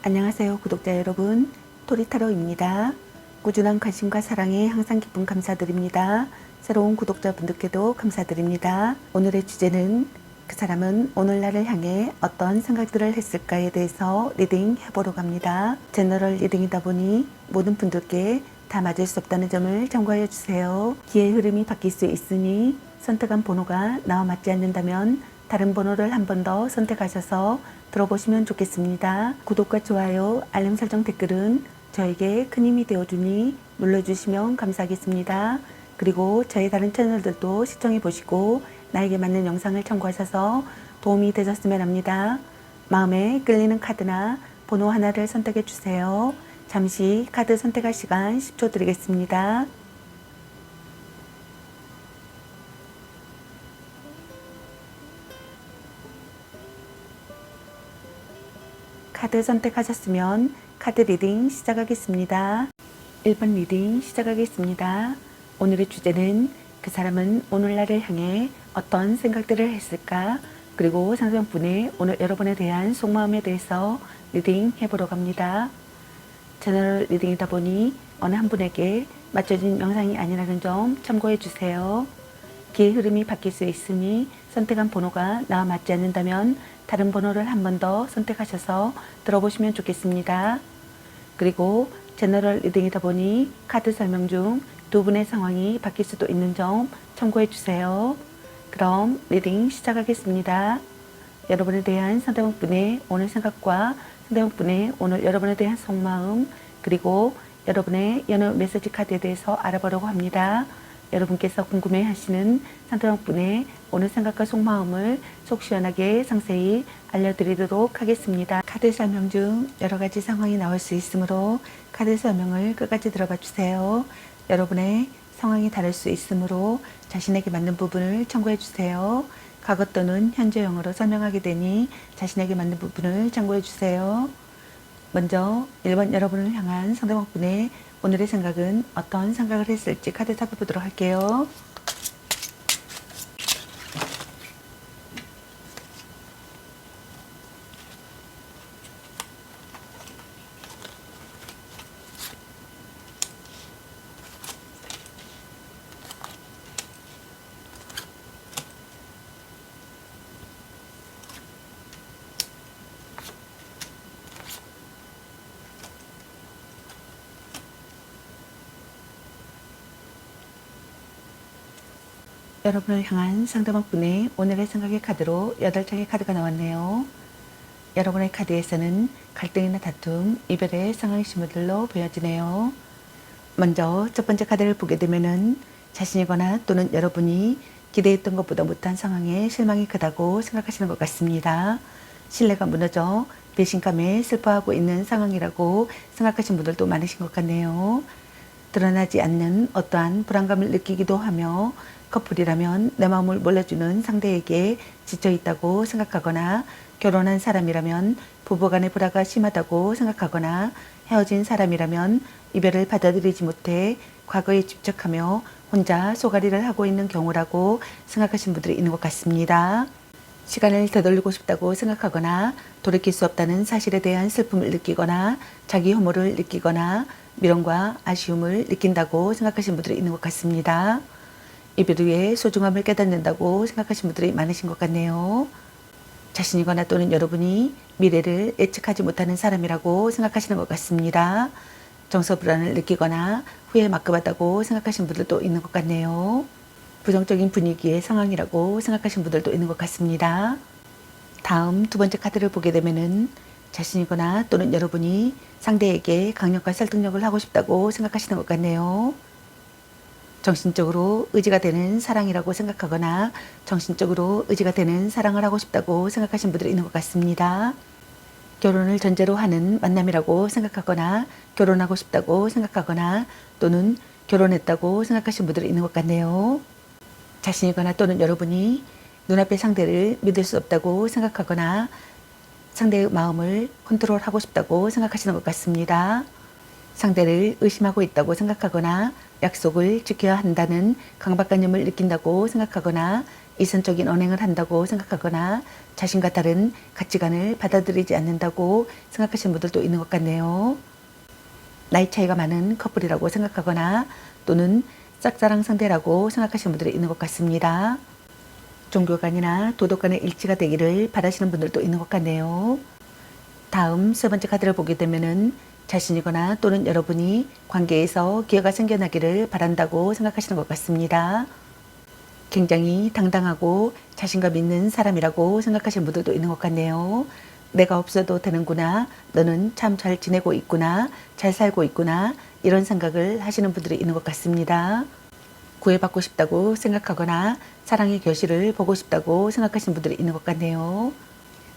안녕하세요 구독자 여러분, 토리타로입니다. 꾸준한 관심과 사랑에 항상 기쁨 감사드립니다. 새로운 구독자분들께도 감사드립니다. 오늘의 주제는 그 사람은 오늘날을 향해 어떤 생각들을 했을까에 대해서 리딩 해보려고 합니다. 제너럴 리딩이다 보니 모든 분들께 다 맞을 수 없다는 점을 참고하여 주세요. 기의 흐름이 바뀔 수 있으니 선택한 번호가 나와 맞지 않는다면 다른 번호를 한 번 더 선택하셔서 들어보시면 좋겠습니다. 구독과 좋아요, 알림 설정, 댓글은 저에게 큰 힘이 되어주니 눌러주시면 감사하겠습니다. 그리고 저의 다른 채널들도 시청해 보시고 나에게 맞는 영상을 참고하셔서 도움이 되셨으면 합니다. 마음에 끌리는 카드나 번호 하나를 선택해 주세요. 잠시 카드 선택할 시간 10초 드리겠습니다. 카드 선택하셨으면 카드 리딩 시작하겠습니다. 1번 리딩 시작하겠습니다. 오늘의 주제는 그 사람은 오늘날을 향해 어떤 생각들을 했을까? 그리고 상대방분의 오늘 여러분에 대한 속마음에 대해서 리딩 해보려고 합니다. 제너럴 리딩이다 보니 어느 한 분에게 맞춰진 영상이 아니라는 점 참고해 주세요. 기의 흐름이 바뀔 수 있으니 선택한 번호가 나와 맞지 않는다면 다른 번호를 한 번 더 선택하셔서 들어보시면 좋겠습니다. 그리고 제너럴 리딩이다 보니 카드 설명 중 두 분의 상황이 바뀔 수도 있는 점 참고해 주세요. 그럼 리딩 시작하겠습니다. 여러분에 대한 상대방분의 오늘 생각과 상대방분의 오늘 여러분에 대한 속마음, 그리고 여러분의 연애 메시지 카드에 대해서 알아보려고 합니다. 여러분께서 궁금해 하시는 상대방분의 오늘 생각과 속마음을 속 시원하게 상세히 알려드리도록 하겠습니다. 카드 설명 중 여러 가지 상황이 나올 수 있으므로 카드 설명을 끝까지 들어봐 주세요. 여러분의 상황이 다를 수 있으므로 자신에게 맞는 부분을 참고해 주세요. 과거 또는 현재형으로 설명하게 되니 자신에게 맞는 부분을 참고해 주세요. 먼저 1번 여러분을 향한 상대방분의 오늘의 생각은 어떤 생각을 했을지 카드 살펴보도록 할게요. 여러분을 향한 상대방분의 오늘의 생각의 카드로 8장의 카드가 나왔네요. 여러분의 카드에서는 갈등이나 다툼, 이별의 상황 신호들로 보여지네요. 먼저 첫 번째 카드를 보게 되면은 자신이거나 또는 여러분이 기대했던 것보다 못한 상황에 실망이 크다고 생각하시는 것 같습니다. 신뢰가 무너져 배신감에 슬퍼하고 있는 상황이라고 생각하시는 분들도 많으신 것 같네요. 드러나지 않는 어떠한 불안감을 느끼기도 하며 커플이라면 내 마음을 몰라주는 상대에게 지쳐있다고 생각하거나 결혼한 사람이라면 부부간의 불화가 심하다고 생각하거나 헤어진 사람이라면 이별을 받아들이지 못해 과거에 집착하며 혼자 소가리를 하고 있는 경우라고 생각하시는 분들이 있는 것 같습니다. 시간을 되돌리고 싶다고 생각하거나 돌이킬 수 없다는 사실에 대한 슬픔을 느끼거나 자기 혐오를 느끼거나 미련과 아쉬움을 느낀다고 생각하시는 분들이 있는 것 같습니다. 이별 후에 소중함을 깨닫는다고 생각하시는 분들이 많으신 것 같네요. 자신이거나 또는 여러분이 미래를 예측하지 못하는 사람이라고 생각하시는 것 같습니다. 정서 불안을 느끼거나 후회에 막급하다고 생각하시는 분들도 있는 것 같네요. 부정적인 분위기의 상황이라고 생각하시는 분들도 있는 것 같습니다. 다음 두 번째 카드를 보게 되면은 자신이거나 또는 여러분이 상대에게 강력한 설득력을 하고 싶다고 생각하시는 것 같네요. 정신적으로 의지가 되는 사랑이라고 생각하거나 정신적으로 의지가 되는 사랑을 하고 싶다고 생각하시는 분들이 있는 것 같습니다. 결혼을 전제로 하는 만남이라고 생각하거나 결혼하고 싶다고 생각하거나 또는 결혼했다고 생각하시는 분들이 있는 것 같네요. 자신이거나 또는 여러분이 눈앞의 상대를 믿을 수 없다고 생각하거나 상대의 마음을 컨트롤하고 싶다고 생각하시는 것 같습니다. 상대를 의심하고 있다고 생각하거나 약속을 지켜야 한다는 강박관념을 느낀다고 생각하거나 이성적인 언행을 한다고 생각하거나 자신과 다른 가치관을 받아들이지 않는다고 생각하시는 분들도 있는 것 같네요. 나이 차이가 많은 커플이라고 생각하거나 또는 짝사랑 상대라고 생각하시는 분들이 있는 것 같습니다. 종교관이나 도덕관의 일치가 되기를 바라시는 분들도 있는 것 같네요. 다음 세 번째 카드를 보게 되면은 자신이거나 또는 여러분이 관계에서 기회가 생겨나기를 바란다고 생각하시는 것 같습니다. 굉장히 당당하고 자신감 있는 사람이라고 생각하시는 분들도 있는 것 같네요. 내가 없어도 되는구나. 너는 참 잘 지내고 있구나. 잘 살고 있구나. 이런 생각을 하시는 분들이 있는 것 같습니다. 구애받고 싶다고 생각하거나 사랑의 결실을 보고 싶다고 생각하시는 분들이 있는 것 같네요.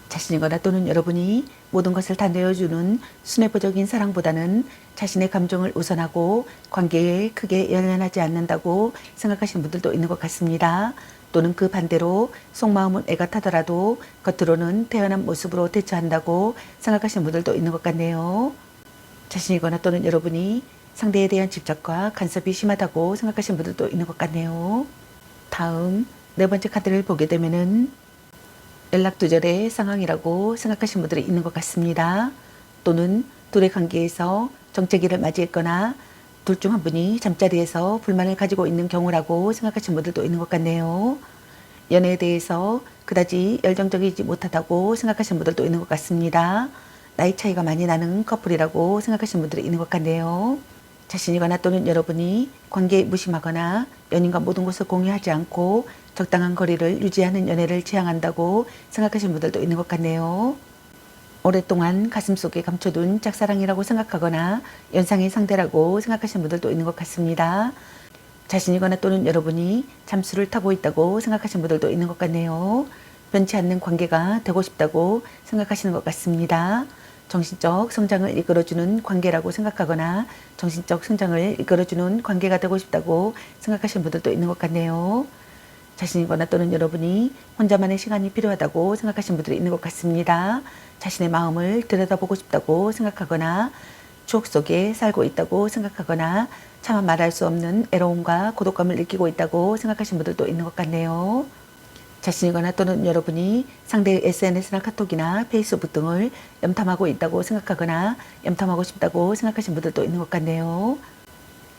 자신이거나 또는 여러분이 모든 것을 다 내어주는 순애보적인 사랑보다는 자신의 감정을 우선하고 관계에 크게 연연하지 않는다고 생각하시는 분들도 있는 것 같습니다. 또는 그 반대로 속마음은 애가 타더라도 겉으로는 태연한 모습으로 대처한다고 생각하시는 분들도 있는 것 같네요. 자신이거나 또는 여러분이 상대에 대한 집착과 간섭이 심하다고 생각하시는 분들도 있는 것 같네요. 다음 네 번째 카드를 보게 되면은 연락두절의 상황이라고 생각하시는 분들이 있는 것 같습니다. 또는 둘의 관계에서 정체기를 맞이했거나 둘 중 한 분이 잠자리에서 불만을 가지고 있는 경우라고 생각하시는 분들도 있는 것 같네요. 연애에 대해서 그다지 열정적이지 못하다고 생각하시는 분들도 있는 것 같습니다. 나이 차이가 많이 나는 커플이라고 생각하시는 분들이 있는 것 같네요. 자신이거나 또는 여러분이 관계에 무심하거나 연인과 모든 것을 공유하지 않고 적당한 거리를 유지하는 연애를 지향한다고 생각하시는 분들도 있는 것 같네요. 오랫동안 가슴속에 감춰둔 짝사랑이라고 생각하거나 연상의 상대라고 생각하시는 분들도 있는 것 같습니다. 자신이거나 또는 여러분이 잠수를 타고 있다고 생각하시는 분들도 있는 것 같네요. 변치 않는 관계가 되고 싶다고 생각하시는 것 같습니다. 정신적 성장을 이끌어주는 관계라고 생각하거나 정신적 성장을 이끌어주는 관계가 되고 싶다고 생각하시는 분들도 있는 것 같네요. 자신이거나 또는 여러분이 혼자만의 시간이 필요하다고 생각하시는 분들이 있는 것 같습니다. 자신의 마음을 들여다보고 싶다고 생각하거나 추억 속에 살고 있다고 생각하거나 차마 말할 수 없는 애로움과 고독감을 느끼고 있다고 생각하시는 분들도 있는 것 같네요. 자신이거나 또는 여러분이 상대의 SNS나 카톡이나 페이스북 등을 염탐하고 있다고 생각하거나 염탐하고 싶다고 생각하시는 분들도 있는 것 같네요.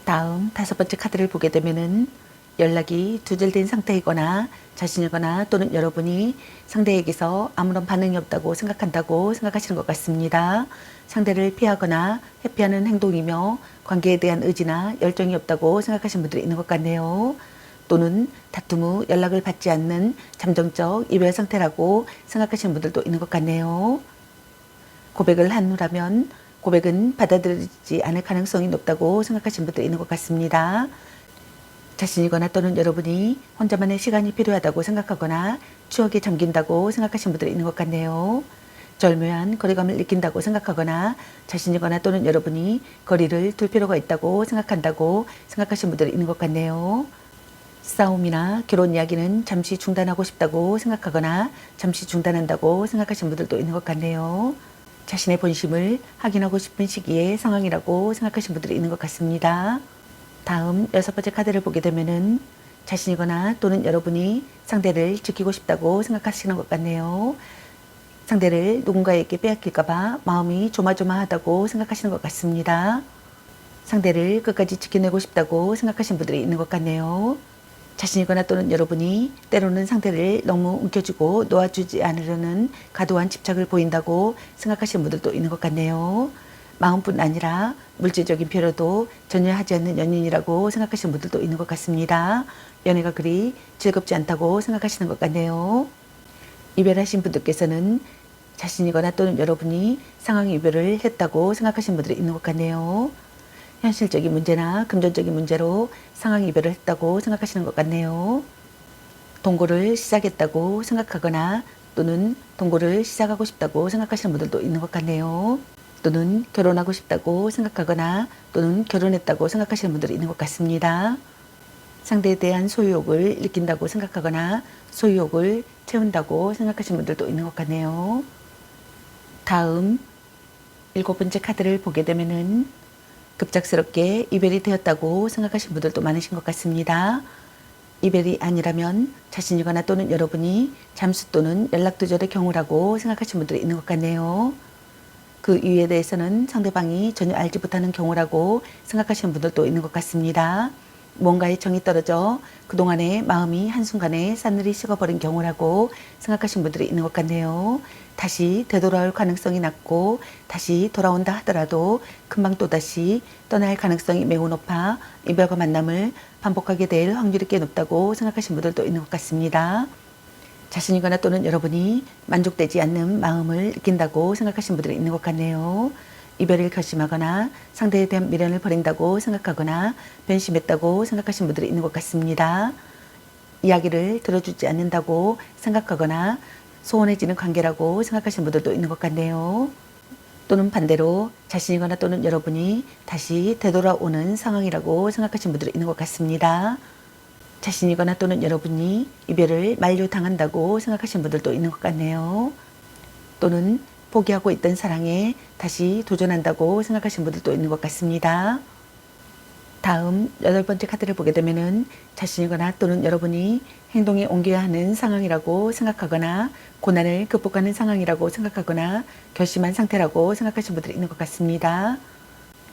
다음 다섯 번째 카드를 보게 되면은 연락이 두절된 상태이거나 자신이거나 또는 여러분이 상대에게서 아무런 반응이 없다고 생각한다고 생각하시는 것 같습니다. 상대를 피하거나 회피하는 행동이며 관계에 대한 의지나 열정이 없다고 생각하시는 분들이 있는 것 같네요. 또는 다툼 후 연락을 받지 않는 잠정적 이별 상태라고 생각하시는 분들도 있는 것 같네요. 고백을 한 후라면 고백은 받아들이지 않을 가능성이 높다고 생각하시는 분들이 있는 것 같습니다. 자신이거나 또는 여러분이 혼자만의 시간이 필요하다고 생각하거나 추억에 잠긴다고 생각하시는 분들이 있는 것 같네요. 절묘한 거리감을 느낀다고 생각하거나 자신이거나 또는 여러분이 거리를 둘 필요가 있다고 생각한다고 생각하시는 분들이 있는 것 같네요. 싸움이나 결혼 이야기는 잠시 중단하고 싶다고 생각하거나 잠시 중단한다고 생각하시는 분들도 있는 것 같네요. 자신의 본심을 확인하고 싶은 시기의 상황이라고 생각하시는 분들이 있는 것 같습니다. 다음 여섯 번째 카드를 보게 되면은 자신이거나 또는 여러분이 상대를 지키고 싶다고 생각하시는 것 같네요. 상대를 누군가에게 빼앗길까봐 마음이 조마조마하다고 생각하시는 것 같습니다. 상대를 끝까지 지켜내고 싶다고 생각하시는 분들이 있는 것 같네요. 자신이거나 또는 여러분이 때로는 상대를 너무 움켜쥐고 놓아주지 않으려는 과도한 집착을 보인다고 생각하시는 분들도 있는 것 같네요. 마음뿐 아니라 물질적인 필요도 전혀 하지 않는 연인이라고 생각하시는 분들도 있는 것 같습니다. 연애가 그리 즐겁지 않다고 생각하시는 것 같네요. 이별하신 분들께서는 자신이거나 또는 여러분이 상황 이별을 했다고 생각하시는 분들이 있는 것 같네요. 현실적인 문제나 금전적인 문제로 상황 이별을 했다고 생각하시는 것 같네요. 동거를 시작했다고 생각하거나 또는 동거를 시작하고 싶다고 생각하시는 분들도 있는 것 같네요. 또는 결혼하고 싶다고 생각하거나 또는 결혼했다고 생각하시는 분들이 있는 것 같습니다. 상대에 대한 소유욕을 느낀다고 생각하거나 소유욕을 채운다고 생각하시는 분들도 있는 것 같네요. 다음 일곱 번째 카드를 보게 되면은 급작스럽게 이별이 되었다고 생각하시는 분들도 많으신 것 같습니다. 이별이 아니라면 자신이거나 또는 여러분이 잠수 또는 연락 두절의 경우라고 생각하시는 분들이 있는 것 같네요. 그 이유에 대해서는 상대방이 전혀 알지 못하는 경우라고 생각하시는 분들도 있는 것 같습니다. 뭔가에 정이 떨어져 그동안의 마음이 한순간에 싸늘히 식어버린 경우라고 생각하시는 분들이 있는 것 같네요. 다시 되돌아올 가능성이 낮고 다시 돌아온다 하더라도 금방 또다시 떠날 가능성이 매우 높아 이별과 만남을 반복하게 될 확률이 꽤 높다고 생각하시는 분들도 있는 것 같습니다. 자신이거나 또는 여러분이 만족되지 않는 마음을 느낀다고 생각하시는 분들이 있는 것 같네요. 이별을 결심하거나 상대에 대한 미련을 버린다고 생각하거나 변심했다고 생각하시는 분들이 있는 것 같습니다. 이야기를 들어주지 않는다고 생각하거나 소원해지는 관계라고 생각하시는 분들도 있는 것 같네요. 또는 반대로 자신이거나 또는 여러분이 다시 되돌아오는 상황이라고 생각하시는 분들이 있는 것 같습니다. 자신이거나 또는 여러분이 이별을 만료당한다고 생각하시는 분들도 있는 것 같네요. 또는 포기하고 있던 사랑에 다시 도전한다고 생각하시는 분들도 있는 것 같습니다. 다음 8번째 카드를 보게 되면은 자신이거나 또는 여러분이 행동에 옮겨야 하는 상황이라고 생각하거나 고난을 극복하는 상황이라고 생각하거나 결심한 상태라고 생각하시는 분들이 있는 것 같습니다.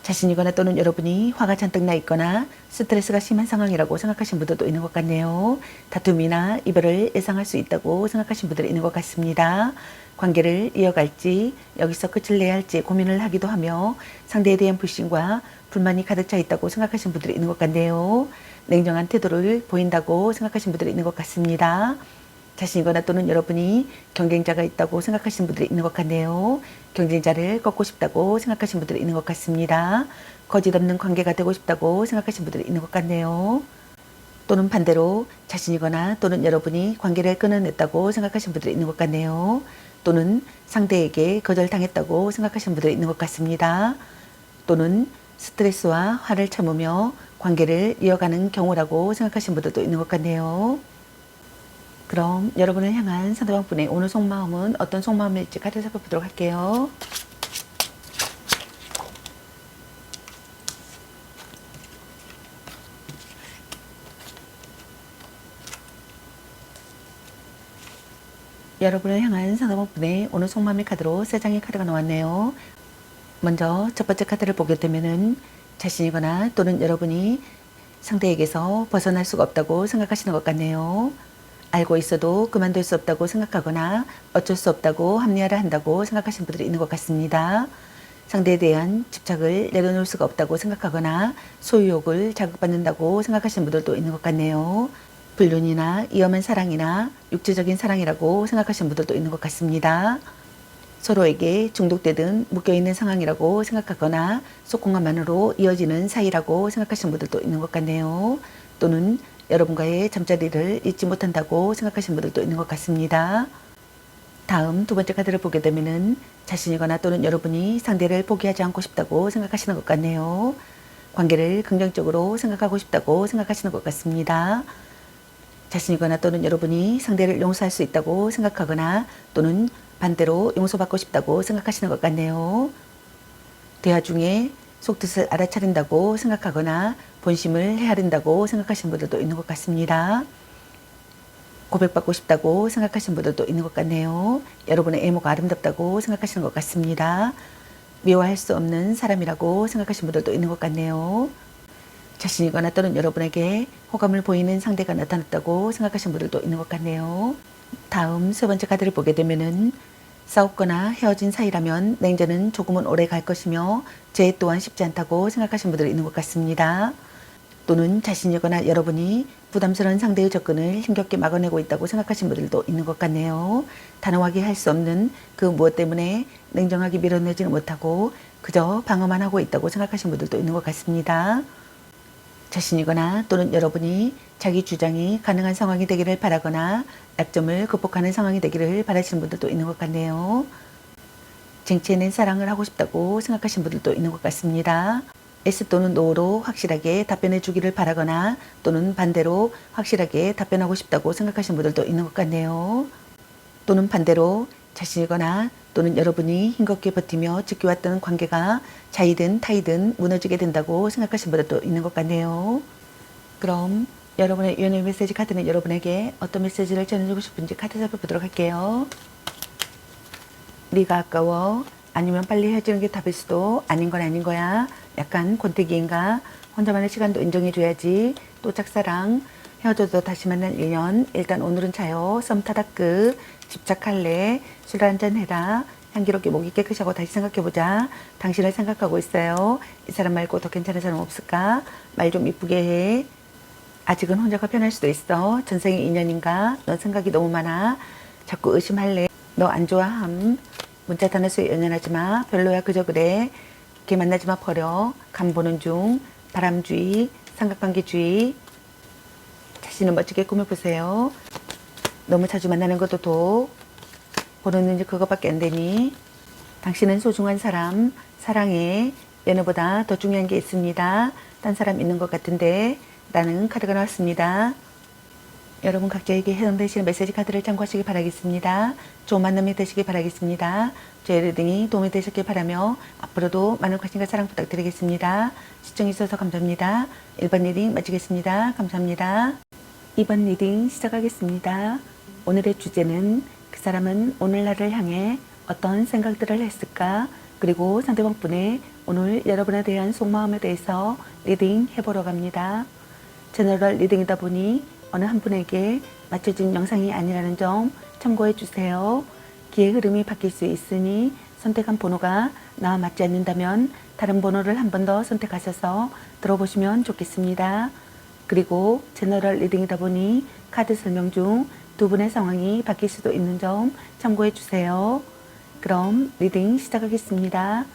자신이거나 또는 여러분이 화가 잔뜩 나 있거나 스트레스가 심한 상황이라고 생각하시는 분들도 있는 것 같네요. 다툼이나 이별을 예상할 수 있다고 생각하시는 분들이 있는 것 같습니다. 관계를 이어갈지 여기서 끝을 내야 할지 고민을 하기도 하며 상대에 대한 불신과 불만이 가득 차 있다고 생각하시는 분들이 있는 것 같네요. 냉정한 태도를 보인다고 생각하시는 분들이 있는 것 같습니다. 자신이거나 또는 여러분이 경쟁자가 있다고 생각하시는 분들이 있는 것 같네요. 경쟁자를 꺾고 싶다고 생각하시는 분들이 있는 것 같습니다. 거짓 없는 관계가 되고 싶다고 생각하시는 분들이 있는 것 같네요. 또는 반대로 자신이거나 또는 여러분이 관계를 끊어냈다고 생각하시는 분들이 있는 것 같네요. 또는 상대에게 거절당했다고 생각하시는 분들이 있는 것 같습니다. 또는 스트레스와 화를 참으며 관계를 이어가는 경우라고 생각하시는 분들도 있는 것 같네요. 그럼 여러분을 향한 상대방 분의 오늘 속마음은 어떤 속마음일지 카드 살펴보도록 할게요. 여러분을 향한 상대방 분의 오늘 속마음의 카드로 3장의 카드가 나왔네요. 먼저 첫 번째 카드를 보게 되면은 자신이거나 또는 여러분이 상대에게서 벗어날 수가 없다고 생각하시는 것 같네요. 알고 있어도 그만둘 수 없다고 생각하거나 어쩔 수 없다고 합리화를 한다고 생각하시는 분들이 있는 것 같습니다. 상대에 대한 집착을 내려놓을 수가 없다고 생각하거나 소유욕을 자극받는다고 생각하시는 분들도 있는 것 같네요. 불륜이나 위험한 사랑이나 육체적인 사랑이라고 생각하시는 분들도 있는 것 같습니다. 서로에게 중독되든 묶여있는 상황이라고 생각하거나 속공감만으로 이어지는 사이라고 생각하시는 분들도 있는 것 같네요. 또는 여러분과의 잠자리를 잊지 못한다고 생각하시는 분들도 있는 것 같습니다. 다음 두 번째 카드를 보게 되면은 자신이거나 또는 여러분이 상대를 포기하지 않고 싶다고 생각하시는 것 같네요. 관계를 긍정적으로 생각하고 싶다고 생각하시는 것 같습니다. 자신이거나 또는 여러분이 상대를 용서할 수 있다고 생각하거나 또는 반대로 용서받고 싶다고 생각하시는 것 같네요. 대화 중에 속뜻을 알아차린다고 생각하거나 본심을 헤아린다고 생각하시는 분들도 있는 것 같습니다. 고백받고 싶다고 생각하시는 분들도 있는 것 같네요. 여러분의 외모가 아름답다고 생각하시는 것 같습니다. 미워할 수 없는 사람이라고 생각하시는 분들도 있는 것 같네요. 자신이거나 또는 여러분에게 호감을 보이는 상대가 나타났다고 생각하시는 분들도 있는 것 같네요. 다음 세 번째 카드를 보게 되면은 싸웠거나 헤어진 사이라면 냉전은 조금은 오래 갈 것이며 재해 또한 쉽지 않다고 생각하시는 분들이 있는 것 같습니다. 또는 자신이거나 여러분이 부담스러운 상대의 접근을 힘겹게 막아내고 있다고 생각하시는 분들도 있는 것 같네요. 단호하게 할 수 없는 그 무엇 때문에 냉정하게 밀어내지는 못하고 그저 방어만 하고 있다고 생각하시는 분들도 있는 것 같습니다. 자신이거나 또는 여러분이 자기 주장이 가능한 상황이 되기를 바라거나 약점을 극복하는 상황이 되기를 바라시는 분들도 있는 것 같네요. 쟁취해낸 사랑을 하고 싶다고 생각하시는 분들도 있는 것 같습니다. S 또는 NO로 확실하게 답변해 주기를 바라거나 또는 반대로 확실하게 답변하고 싶다고 생각하시는 분들도 있는 것 같네요. 또는 반대로 자신이거나 또는 여러분이 힘겹게 버티며 지켜왔던 관계가 자이든 타이든 무너지게 된다고 생각하시는 분들도 있는 것 같네요. 그럼 여러분의 연애 메시지 카드는 여러분에게 어떤 메시지를 전해주고 싶은지 카드 살펴보도록 할게요. 네가 아까워. 아니면 빨리 헤어지는 게 답일 수도. 아닌 건 아닌 거야. 약간 권태기인가. 혼자만의 시간도 인정해줘야지. 또 짝사랑. 헤어져도 다시 만날 인연. 일단 오늘은 자요. 썸 타다 끝. 집착할래. 술 한잔 해라. 향기롭게 목이 깨끗이 하고 다시 생각해보자. 당신을 생각하고 있어요. 이 사람 말고 더 괜찮은 사람 없을까? 말 좀 이쁘게 해. 아직은 혼자가 편할 수도 있어. 전생의 인연인가? 너 생각이 너무 많아. 자꾸 의심할래. 너 안 좋아함. 문자 단어수에 연연하지 마. 별로야 그저 그래. 걔 만나지 마 버려. 간 보는 중. 바람주의. 삼각관계주의. 자신을 멋지게 꾸며보세요. 너무 자주 만나는 것도 도. 보는 눈이 그것밖에 안 되니. 당신은 소중한 사람. 사랑해. 연애보다 더 중요한 게 있습니다. 딴 사람 있는 것 같은데. 라는 카드가 나왔습니다. 여러분 각자에게 해당되시는 메시지 카드를 참고하시기 바라겠습니다. 좋은 만남이 되시기 바라겠습니다. 저의 리딩이 도움이 되셨길 바라며 앞으로도 많은 관심과 사랑 부탁드리겠습니다. 시청해주셔서 감사합니다. 1번 리딩 마치겠습니다. 감사합니다. 2번 리딩 시작하겠습니다. 오늘의 주제는 그 사람은 오늘 나를 향해 어떤 생각들을 했을까? 그리고 상대방 분의 오늘 여러분에 대한 속마음에 대해서 리딩 해보러 갑니다. 제너럴 리딩이다 보니 어느 한 분에게 맞춰진 영상이 아니라는 점 참고해 주세요. 기의 흐름이 바뀔 수 있으니 선택한 번호가 나와 맞지 않는다면 다른 번호를 한 번 더 선택하셔서 들어보시면 좋겠습니다. 그리고 제너럴 리딩이다 보니 카드 설명 중 두 분의 상황이 바뀔 수도 있는 점 참고해 주세요. 그럼 리딩 시작하겠습니다.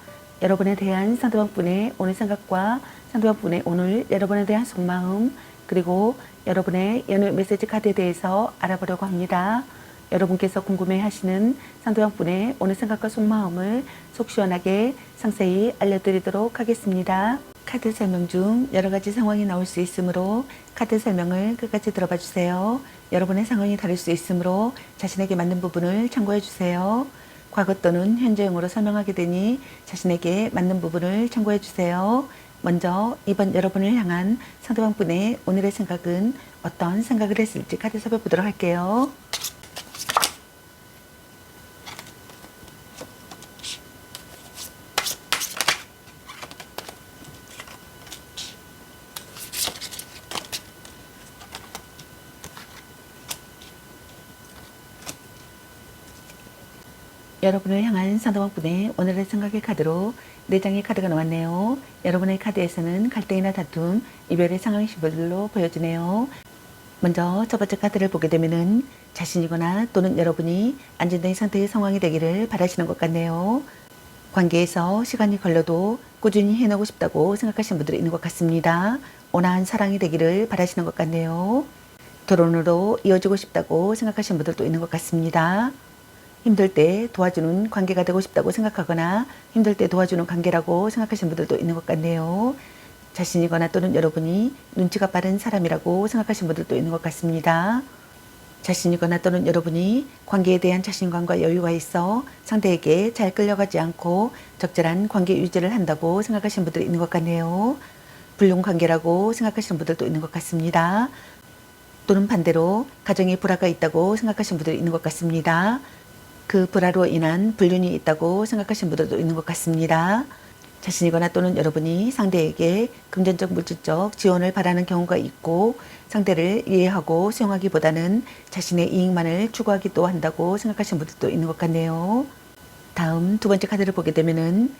여러분에 대한 상대방 분의 오늘 생각과 상대방 분의 오늘 여러분에 대한 속마음 그리고 여러분의 연애 메시지 카드에 대해서 알아보려고 합니다. 여러분께서 궁금해하시는 상대방 분의 오늘 생각과 속마음을 속 시원하게 상세히 알려드리도록 하겠습니다. 카드 설명 중 여러 가지 상황이 나올 수 있으므로 카드 설명을 끝까지 들어봐 주세요. 여러분의 상황이 다를 수 있으므로 자신에게 맞는 부분을 참고해 주세요. 과거 또는 현재형으로 설명하게 되니 자신에게 맞는 부분을 참고해 주세요. 먼저 이번 여러분을 향한 상대방 분의 오늘의 생각은 어떤 생각을 했을지 카드 살펴보도록 할게요. 여러분을 향한 상대방 분의 오늘의 생각의 카드로 4장의 카드가 나왔네요. 여러분의 카드에서는 갈등이나 다툼, 이별의 상황 시벌로 보여지네요. 먼저 첫 번째 카드를 보게 되면은 자신이거나 또는 여러분이 안정된 상태의 상황이 되기를 바라시는 것 같네요. 관계에서 시간이 걸려도 꾸준히 해내고 싶다고 생각하시는 분들이 있는 것 같습니다. 온화한 사랑이 되기를 바라시는 것 같네요. 결혼으로 이어지고 싶다고 생각하시는 분들도 있는 것 같습니다. 힘들 때 도와주는 관계가 되고 싶다고 생각하거나 힘들 때 도와주는 관계라고 생각하시는 분들도 있는 것 같네요. 자신이거나 또는 여러분이 눈치가 빠른 사람이라고 생각하시는 분들도 있는 것 같습니다. 자신이거나 또는 여러분이 관계에 대한 자신감과 여유가 있어 상대에게 잘 끌려가지 않고 적절한 관계 유지를 한다고 생각하시는 분들이 있는 것 같네요. 불륜 관계라고 생각하시는 분들도 있는 것 같습니다. 또는 반대로 가정에 불화가 있다고 생각하시는 분들이 있는 것 같습니다. 그 불화로 인한 불륜이 있다고 생각하시는 분들도 있는 것 같습니다. 자신이거나 또는 여러분이 상대에게 금전적 물질적 지원을 바라는 경우가 있고 상대를 이해하고 수용하기보다는 자신의 이익만을 추구하기도 한다고 생각하시는 분들도 있는 것 같네요. 다음 두 번째 카드를 보게 되면은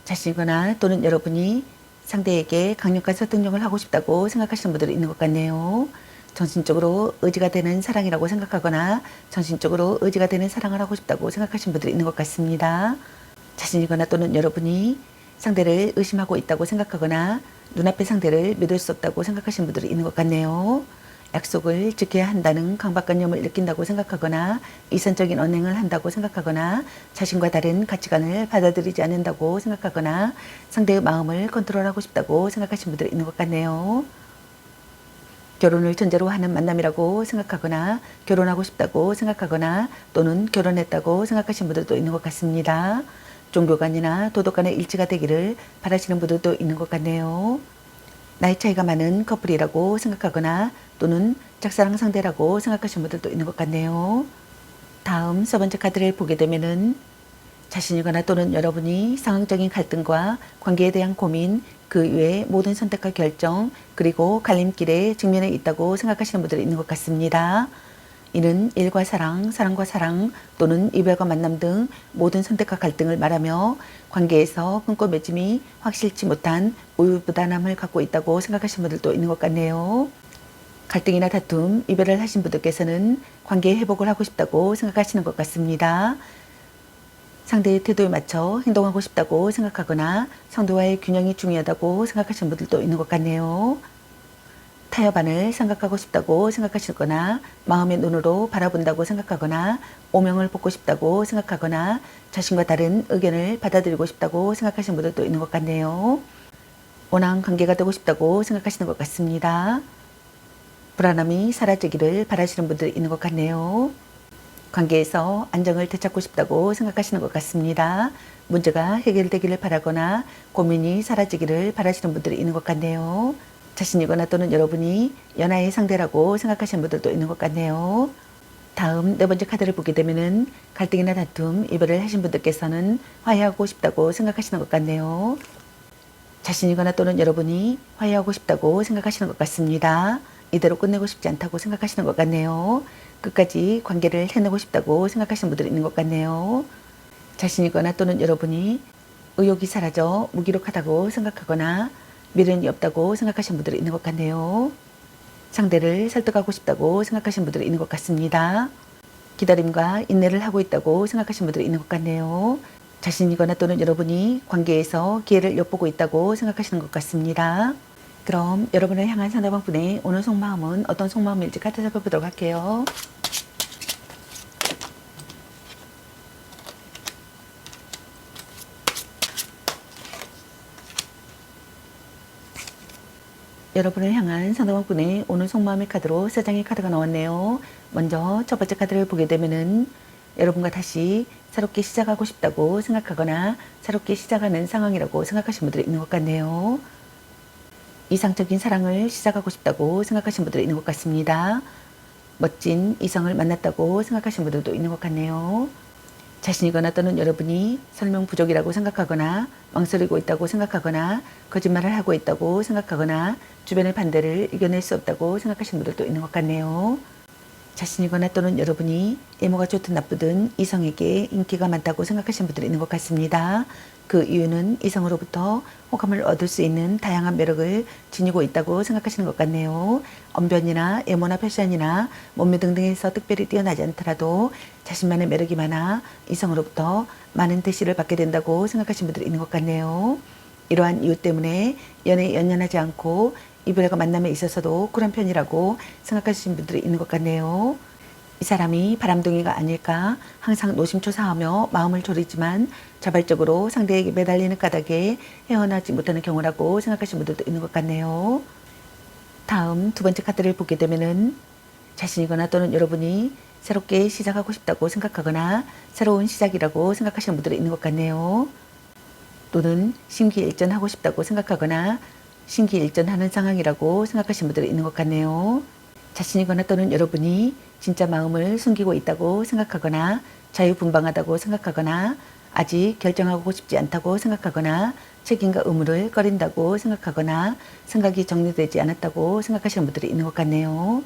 자신이거나 또는 여러분이 상대에게 강력한 설득력을 하고 싶다고 생각하시는 분들이 있는 것 같네요. 정신적으로 의지가 되는 사랑이라고 생각하거나 정신적으로 의지가 되는 사랑을 하고 싶다고 생각하시는 분들이 있는 것 같습니다. 자신이거나 또는 여러분이 상대를 의심하고 있다고 생각하거나 눈앞의 상대를 믿을 수 없다고 생각하시는 분들이 있는 것 같네요. 약속을 지켜야 한다는 강박관념을 느낀다고 생각하거나 이선적인 언행을 한다고 생각하거나 자신과 다른 가치관을 받아들이지 않는다고 생각하거나 상대의 마음을 컨트롤하고 싶다고 생각하시는 분들이 있는 것 같네요. 결혼을 전제로 하는 만남이라고 생각하거나 결혼하고 싶다고 생각하거나 또는 결혼했다고 생각하시는 분들도 있는 것 같습니다. 종교관이나 도덕관의 일치가 되기를 바라시는 분들도 있는 것 같네요. 나이 차이가 많은 커플이라고 생각하거나 또는 짝사랑 상대라고 생각하시는 분들도 있는 것 같네요. 다음 세 번째 카드를 보게 되면은 자신이거나 또는 여러분이 상황적인 갈등과 관계에 대한 고민, 그 이외의 모든 선택과 결정, 그리고 갈림길에 직면해 있다고 생각하시는 분들이 있는 것 같습니다. 이는 일과 사랑, 사랑과 사랑 또는 이별과 만남 등 모든 선택과 갈등을 말하며 관계에서 끊고 맺음이 확실치 못한 우유부단함을 갖고 있다고 생각하시는 분들도 있는 것 같네요. 갈등이나 다툼, 이별을 하신 분들께서는 관계 회복을 하고 싶다고 생각하시는 것 같습니다. 상대의 태도에 맞춰 행동하고 싶다고 생각하거나 상대와의 균형이 중요하다고 생각하시는 분들도 있는 것 같네요. 타협안을 생각하고 싶다고 생각하시거나 마음의 눈으로 바라본다고 생각하거나 오명을 뽑고 싶다고 생각하거나 자신과 다른 의견을 받아들이고 싶다고 생각하시는 분들도 있는 것 같네요. 원활한 관계가 되고 싶다고 생각하시는 것 같습니다. 불안함이 사라지기를 바라시는 분들이 있는 것 같네요. 관계에서 안정을 되찾고 싶다고 생각하시는 것 같습니다. 문제가 해결되기를 바라거나 고민이 사라지기를 바라시는 분들이 있는 것 같네요. 자신이거나 또는 여러분이 연하의 상대라고 생각하시는 분들도 있는 것 같네요. 다음 네 번째 카드를 보게 되면은 갈등이나 다툼, 이별을 하신 분들께서는 화해하고 싶다고 생각하시는 것 같네요. 자신이거나 또는 여러분이 화해하고 싶다고 생각하시는 것 같습니다. 이대로 끝내고 싶지 않다고 생각하시는 것 같네요. 끝까지 관계를 해내고 싶다고 생각하시는 분들이 있는 것 같네요. 자신이거나 또는 여러분이 의욕이 사라져 무기력하다고 생각하거나 미련이 없다고 생각하시는 분들이 있는 것 같네요. 상대를 설득하고 싶다고 생각하시는 분들이 있는 것 같습니다. 기다림과 인내를 하고 있다고 생각하시는 분들이 있는 것 같네요. 자신이거나 또는 여러분이 관계에서 기회를 엿보고 있다고 생각하시는 것 같습니다. 그럼 여러분을 향한 상대방분의 오늘 속마음은 어떤 속마음일지 카드 살펴보도록 할게요. 여러분을 향한 상대방분의 오늘 속마음의 카드로 3장의 카드가 나왔네요. 먼저 첫 번째 카드를 보게 되면은 여러분과 다시 새롭게 시작하고 싶다고 생각하거나 새롭게 시작하는 상황이라고 생각하시는 분들이 있는 것 같네요. 이상적인 사랑을 시작하고 싶다고 생각하시는 분들이 있는 것 같습니다. 멋진 이성을 만났다고 생각하시는 분들도 있는 것 같네요. 자신이거나 또는 여러분이 설명 부족이라고 생각하거나 망설이고 있다고 생각하거나 거짓말을 하고 있다고 생각하거나 주변의 반대를 이겨낼 수 없다고 생각하시는 분들도 있는 것 같네요. 자신이거나 또는 여러분이 외모가 좋든 나쁘든 이성에게 인기가 많다고 생각하시는 분들이 있는 것 같습니다. 그 이유는 이성으로부터 호감을 얻을 수 있는 다양한 매력을 지니고 있다고 생각하시는 것 같네요. 언변이나 외모나 패션이나 몸매 등등에서 특별히 뛰어나지 않더라도 자신만의 매력이 많아 이성으로부터 많은 대시를 받게 된다고 생각하시는 분들이 있는 것 같네요. 이러한 이유 때문에 연애에 연연하지 않고 이별과 만남에 있어서도 쿨한 편이라고 생각하시는 분들이 있는 것 같네요. 이 사람이 바람둥이가 아닐까 항상 노심초사하며 마음을 졸이지만 자발적으로 상대에게 매달리는 까닭에 헤어나지 못하는 경우라고 생각하시는 분들도 있는 것 같네요. 다음 두 번째 카드를 보게 되면은 자신이거나 또는 여러분이 새롭게 시작하고 싶다고 생각하거나 새로운 시작이라고 생각하시는 분들이 있는 것 같네요. 또는 심기일전하고 싶다고 생각하거나 심기일전하는 상황이라고 생각하시는 분들이 있는 것 같네요. 자신이거나 또는 여러분이 진짜 마음을 숨기고 있다고 생각하거나 자유분방하다고 생각하거나 아직 결정하고 싶지 않다고 생각하거나 책임과 의무를 꺼린다고 생각하거나 생각이 정리되지 않았다고 생각하시는 분들이 있는 것 같네요.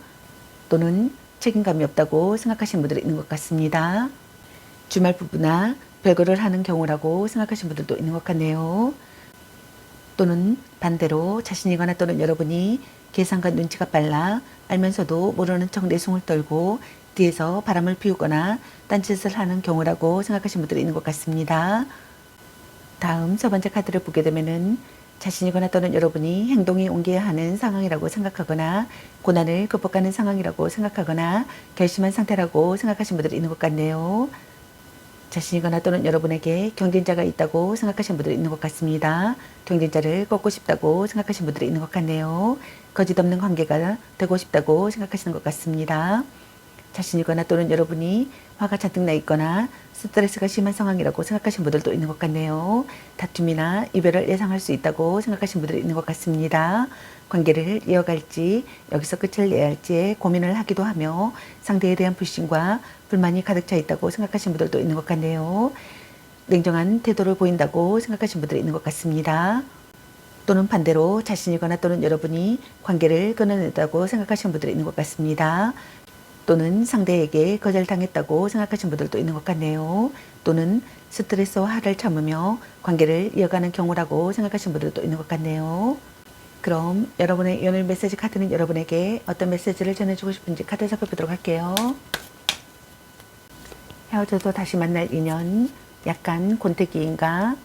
또는 책임감이 없다고 생각하시는 분들이 있는 것 같습니다. 주말 부부나 별거를 하는 경우라고 생각하시는 분들도 있는 것 같네요. 또는 반대로 자신이거나 또는 여러분이 계산과 눈치가 빨라 알면서도 모르는 척 내숭을 떨고 뒤에서 바람을 피우거나 딴짓을 하는 경우라고 생각하시는 분들이 있는 것 같습니다. 다음 세 번째 카드를 보게 되면은 자신이거나 또는 여러분이 행동에 옮겨야 하는 상황이라고 생각하거나 고난을 극복하는 상황이라고 생각하거나 결심한 상태라고 생각하시는 분들이 있는 것 같네요. 자신이거나 또는 여러분에게 경쟁자가 있다고 생각하시는 분들이 있는 것 같습니다. 경쟁자를 꺾고 싶다고 생각하시는 분들이 있는 것 같네요. 거짓 없는 관계가 되고 싶다고 생각하시는 것 같습니다. 자신이거나 또는 여러분이 화가 잔뜩 나 있거나 스트레스가 심한 상황이라고 생각하시는 분들도 있는 것 같네요. 다툼이나 이별을 예상할 수 있다고 생각하시는 분들이 있는 것 같습니다. 관계를 이어갈지 여기서 끝을 내야 할지 고민을 하기도 하며 상대에 대한 불신과 불만이 가득 차 있다고 생각하시는 분들도 있는 것 같네요. 냉정한 태도를 보인다고 생각하시는 분들이 있는 것 같습니다. 또는 반대로 자신이거나 또는 여러분이 관계를 끊어낸다고 생각하시는 분들이 있는 것 같습니다. 또는 상대에게 거절당했다고 생각하시는 분들도 있는 것 같네요. 또는 스트레스와 화를 참으며 관계를 이어가는 경우라고 생각하시는 분들도 있는 것 같네요. 그럼 여러분의 연애 메시지 카드는 여러분에게 어떤 메시지를 전해주고 싶은지 카드 살펴보도록 할게요. 헤어져도 다시 만날 인연, 약간 권태기인가,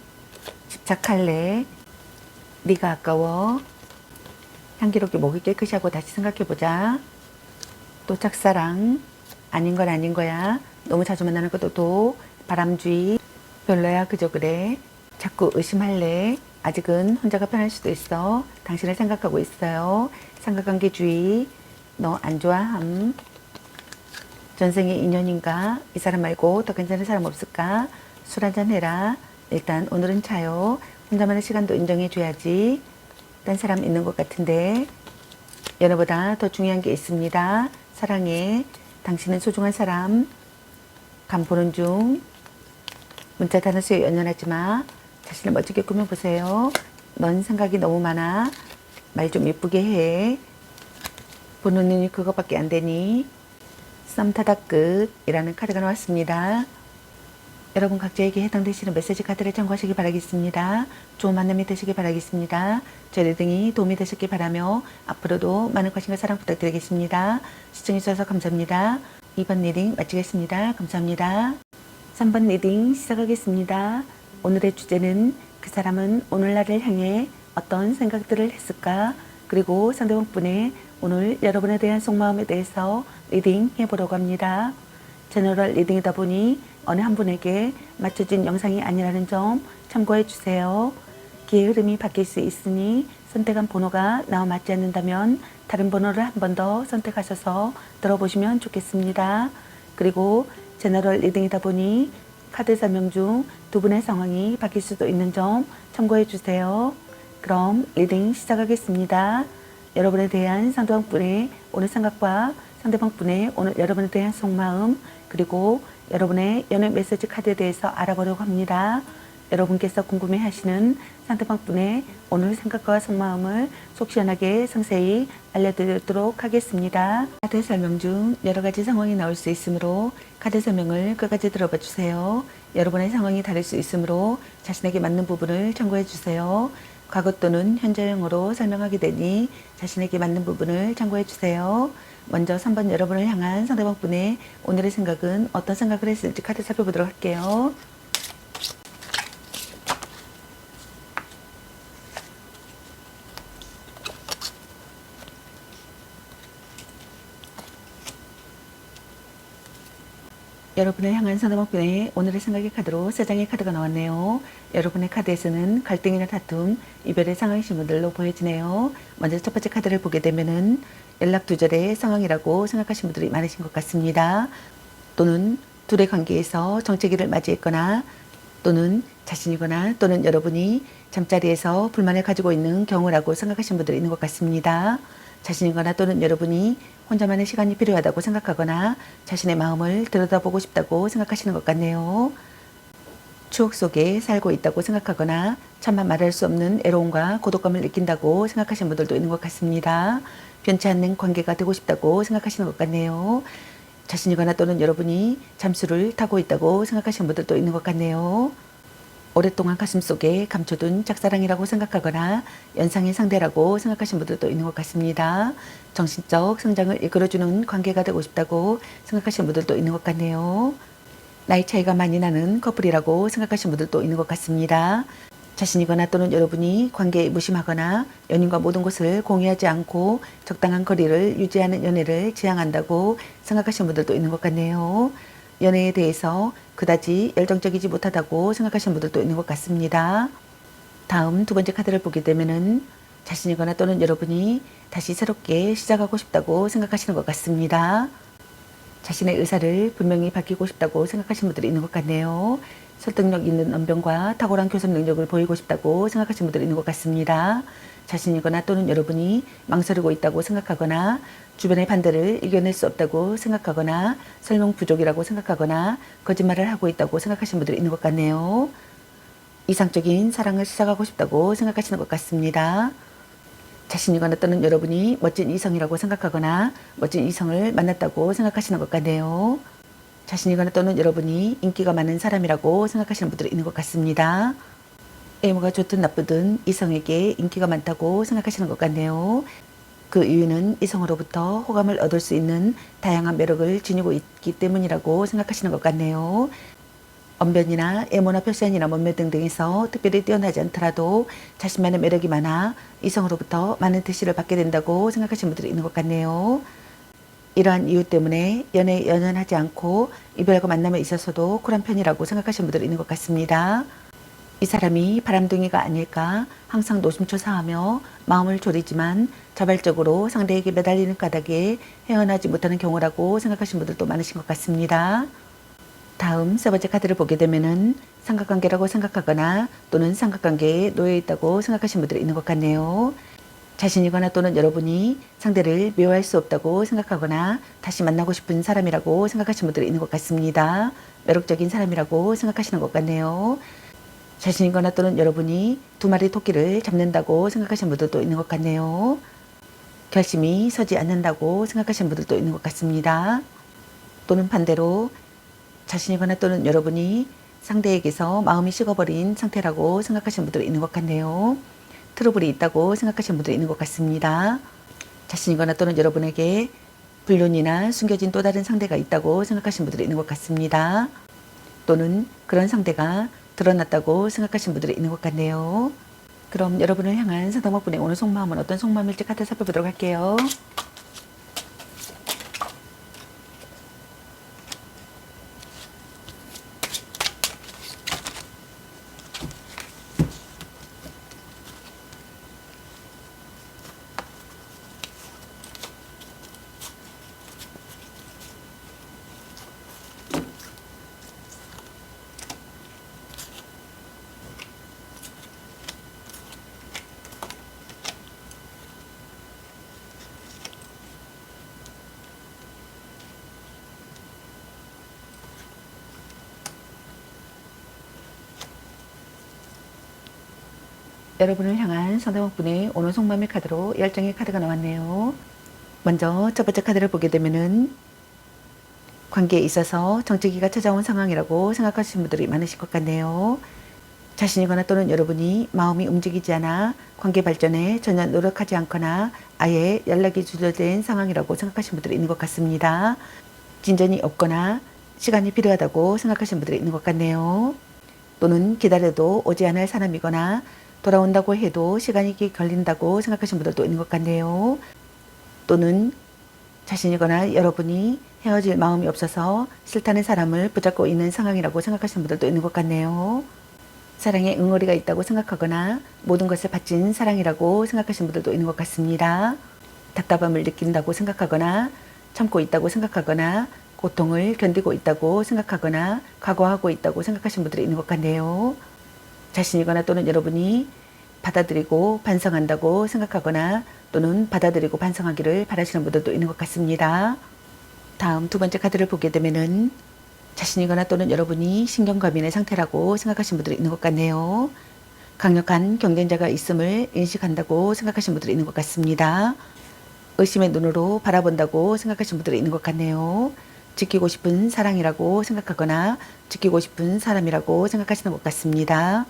집착할래, 네가 아까워, 향기롭게 목이 깨끗이 하고 다시 생각해보자, 또 짝사랑, 아닌 건 아닌 거야, 너무 자주 만나는 것도 또 바람쥐, 별로야 그저 그래, 자꾸 의심할래, 아직은 혼자가 편할 수도 있어, 당신을 생각하고 있어요, 삼각관계주의, 너 안 좋아함, 전생의 인연인가, 이 사람 말고 더 괜찮은 사람 없을까, 술 한잔 해라, 일단 오늘은 차요, 혼자만의 시간도 인정해 줘야지, 딴 사람 있는 것 같은데 연애보다 더 중요한 게 있습니다. 사랑해, 당신은 소중한 사람, 간 보는 중, 문자 단어수에 연연하지 마, 자신을 멋지게 꾸며보세요. 넌 생각이 너무 많아, 말 좀 예쁘게 해, 보는 눈이 그것밖에 안 되니, 썸 타다 끝이라는 카드가 나왔습니다. 여러분 각자에게 해당되시는 메시지 카드를 참고하시기 바라겠습니다. 좋은 만남이 되시기 바라겠습니다. 제 리딩이 도움이 되셨길 바라며 앞으로도 많은 관심과 사랑 부탁드리겠습니다. 시청해주셔서 감사합니다. 2번 리딩 마치겠습니다. 감사합니다. 3번 리딩 시작하겠습니다. 오늘의 주제는 그 사람은 오늘 나를 향해 어떤 생각들을 했을까? 그리고 상대방 분의 오늘 여러분에 대한 속마음에 대해서 리딩 해보려고 합니다. 제너럴 리딩이다 보니 어느 한 분에게 맞춰진 영상이 아니라는 점 참고해 주세요. 기의 흐름이 바뀔 수 있으니 선택한 번호가 나와 맞지 않는다면 다른 번호를 한 번 더 선택하셔서 들어보시면 좋겠습니다. 그리고 제너럴 리딩이다 보니 카드 설명 중 두 분의 상황이 바뀔 수도 있는 점 참고해 주세요. 그럼 리딩 시작하겠습니다. 여러분에 대한 상대방 분의 오늘 생각과 상대방 분의 오늘 여러분에 대한 속마음, 그리고 여러분의 연애 메시지 카드에 대해서 알아보려고 합니다. 여러분께서 궁금해하시는 상대방 분의 오늘 생각과 속마음을 속 시원하게 상세히 알려드리도록 하겠습니다. 카드 설명 중 여러 가지 상황이 나올 수 있으므로 카드 설명을 끝까지 들어봐 주세요. 여러분의 상황이 다를 수 있으므로 자신에게 맞는 부분을 참고해 주세요. 과거 또는 현재형으로 설명하게 되니 자신에게 맞는 부분을 참고해 주세요. 먼저 3번 여러분을 향한 상대방 분의 오늘의 생각은 어떤 생각을 했을지 카드 살펴보도록 할게요. 여러분을 향한 상대방 분의 오늘의 생각의 카드로 3장의 카드가 나왔네요. 여러분의 카드에서는 갈등이나 다툼, 이별의 상황이신 분들로 보여지네요. 먼저 첫 번째 카드를 보게 되면은 연락 두절의 상황이라고 생각하시는 분들이 많으신 것 같습니다. 또는 둘의 관계에서 정체기를 맞이했거나 또는 자신이거나 또는 여러분이 잠자리에서 불만을 가지고 있는 경우라고 생각하시는 분들이 있는 것 같습니다. 자신이거나 또는 여러분이 혼자만의 시간이 필요하다고 생각하거나 자신의 마음을 들여다보고 싶다고 생각하시는 것 같네요. 추억 속에 살고 있다고 생각하거나 차마 말할 수 없는 애로움과 고독감을 느낀다고 생각하시는 분들도 있는 것 같습니다. 변치 않는 관계가 되고 싶다고 생각하시는 것 같네요. 자신이거나 또는 여러분이 잠수를 타고 있다고 생각하시는 분들도 있는 것 같네요. 오랫동안 가슴속에 감춰둔 짝사랑이라고 생각하거나 연상의 상대라고 생각하시는 분들도 있는 것 같습니다. 정신적 성장을 이끌어주는 관계가 되고 싶다고 생각하시는 분들도 있는 것 같네요. 나이 차이가 많이 나는 커플이라고 생각하시는 분들도 있는 것 같습니다. 자신이거나 또는 여러분이 관계에 무심하거나 연인과 모든 것을 공유하지 않고 적당한 거리를 유지하는 연애를 지향한다고 생각하시는 분들도 있는 것 같네요. 연애에 대해서 그다지 열정적이지 못하다고 생각하시는 분들도 있는 것 같습니다. 다음 두 번째 카드를 보게 되면은 자신이거나 또는 여러분이 다시 새롭게 시작하고 싶다고 생각하시는 것 같습니다. 자신의 의사를 분명히 밝히고 싶다고 생각하시는 분들이 있는 것 같네요. 설득력 있는 언변과 탁월한 교섭 능력을 보이고 싶다고 생각하시는 분들이 있는 것 같습니다. 자신이거나 또는 여러분이 망설이고 있다고 생각하거나 주변의 반대를 이겨낼 수 없다고 생각하거나 설명 부족이라고 생각하거나 거짓말을 하고 있다고 생각하시는 분들이 있는 것 같네요. 이상적인 사랑을 시작하고 싶다고 생각하시는 것 같습니다. 자신이거나 또는 여러분이 멋진 이성이라고 생각하거나 멋진 이성을 만났다고 생각하시는 것 같네요. 자신이거나 또는 여러분이 인기가 많은 사람이라고 생각하시는 분들이 있는 것 같습니다. 외모가 좋든 나쁘든 이성에게 인기가 많다고 생각하시는 것 같네요. 그 이유는 이성으로부터 호감을 얻을 수 있는 다양한 매력을 지니고 있기 때문이라고 생각하시는 것 같네요. 언변이나 외모나 패션이나 몸매 등등에서 특별히 뛰어나지 않더라도 자신만의 매력이 많아 이성으로부터 많은 대시를 받게 된다고 생각하시는 분들이 있는 것 같네요. 이러한 이유 때문에 연애에 연연하지 않고 이별과 만남에 있어서도 쿨한 편이라고 생각하시는 분들이 있는 것 같습니다. 이 사람이 바람둥이가 아닐까 항상 노심초사하며 마음을 졸이지만 자발적으로 상대에게 매달리는 까닭에 헤어나지 못하는 경우라고 생각하시는 분들도 많으신 것 같습니다. 다음 세 번째 카드를 보게 되면은 삼각관계라고 생각하거나 또는 삼각관계에 놓여 있다고 생각하시는 분들이 있는 것 같네요. 자신이거나 또는 여러분이 상대를 미워할 수 없다고 생각하거나 다시 만나고 싶은 사람이라고 생각하시는 분들이 있는 것 같습니다. 매력적인 사람이라고 생각하시는 것 같네요. 자신이거나 또는 여러분이 두 마리 토끼를 잡는다고 생각하시는 분들도 있는 것 같네요. 결심이 서지 않는다고 생각하시는 분들도 있는 것 같습니다. 또는 반대로 자신이거나 또는 여러분이 상대에게서 마음이 식어버린 상태라고 생각하시는 분들이 있는 것 같네요. 트러블이 있다고 생각하시는 분들이 있는 것 같습니다. 자신이거나 또는 여러분에게 불륜이나 숨겨진 또 다른 상대가 있다고 생각하시는 분들이 있는 것 같습니다. 또는 그런 상대가 드러났다고 생각하시는 분들이 있는 것 같네요. 그럼 여러분을 향한 상담학분의 오늘 속마음은 어떤 속마음일지 카드 살펴보도록 할게요. 여러분을 향한 상담학분의 오늘 속마음의 카드로 10장의 카드가 나왔네요. 먼저 첫 번째 카드를 보게 되면은 관계에 있어서 정체기가 찾아온 상황이라고 생각하시는 분들이 많으실 것 같네요. 자신이거나 또는 여러분이 마음이 움직이지 않아 관계 발전에 전혀 노력하지 않거나 아예 연락이 주저된 상황이라고 생각하시는 분들이 있는 것 같습니다. 진전이 없거나 시간이 필요하다고 생각하시는 분들이 있는 것 같네요. 또는 기다려도 오지 않을 사람이거나 돌아온다고 해도 시간이 걸린다고 생각하시는 분들도 있는 것 같네요. 또는 자신이거나 여러분이 헤어질 마음이 없어서 싫다는 사람을 붙잡고 있는 상황이라고 생각하시는 분들도 있는 것 같네요. 사랑에 응어리가 있다고 생각하거나 모든 것을 바친 사랑이라고 생각하시는 분들도 있는 것 같습니다. 답답함을 느낀다고 생각하거나 참고 있다고 생각하거나 고통을 견디고 있다고 생각하거나 각오하고 있다고 생각하시는 분들이 있는 것 같네요. 자신이거나 또는 여러분이 받아들이고 반성한다고 생각하거나 또는 받아들이고 반성하기를 바라시는 분들도 있는 것 같습니다. 다음 두 번째 카드를 보게 되면은 자신이거나 또는 여러분이 신경과민의 상태라고 생각하시는 분들이 있는 것 같네요. 강력한 경쟁자가 있음을 인식한다고 생각하시는 분들이 있는 것 같습니다. 의심의 눈으로 바라본다고 생각하시는 분들이 있는 것 같네요. 지키고 싶은 사랑이라고 생각하거나 지키고 싶은 사람이라고 생각하시는 것 같습니다.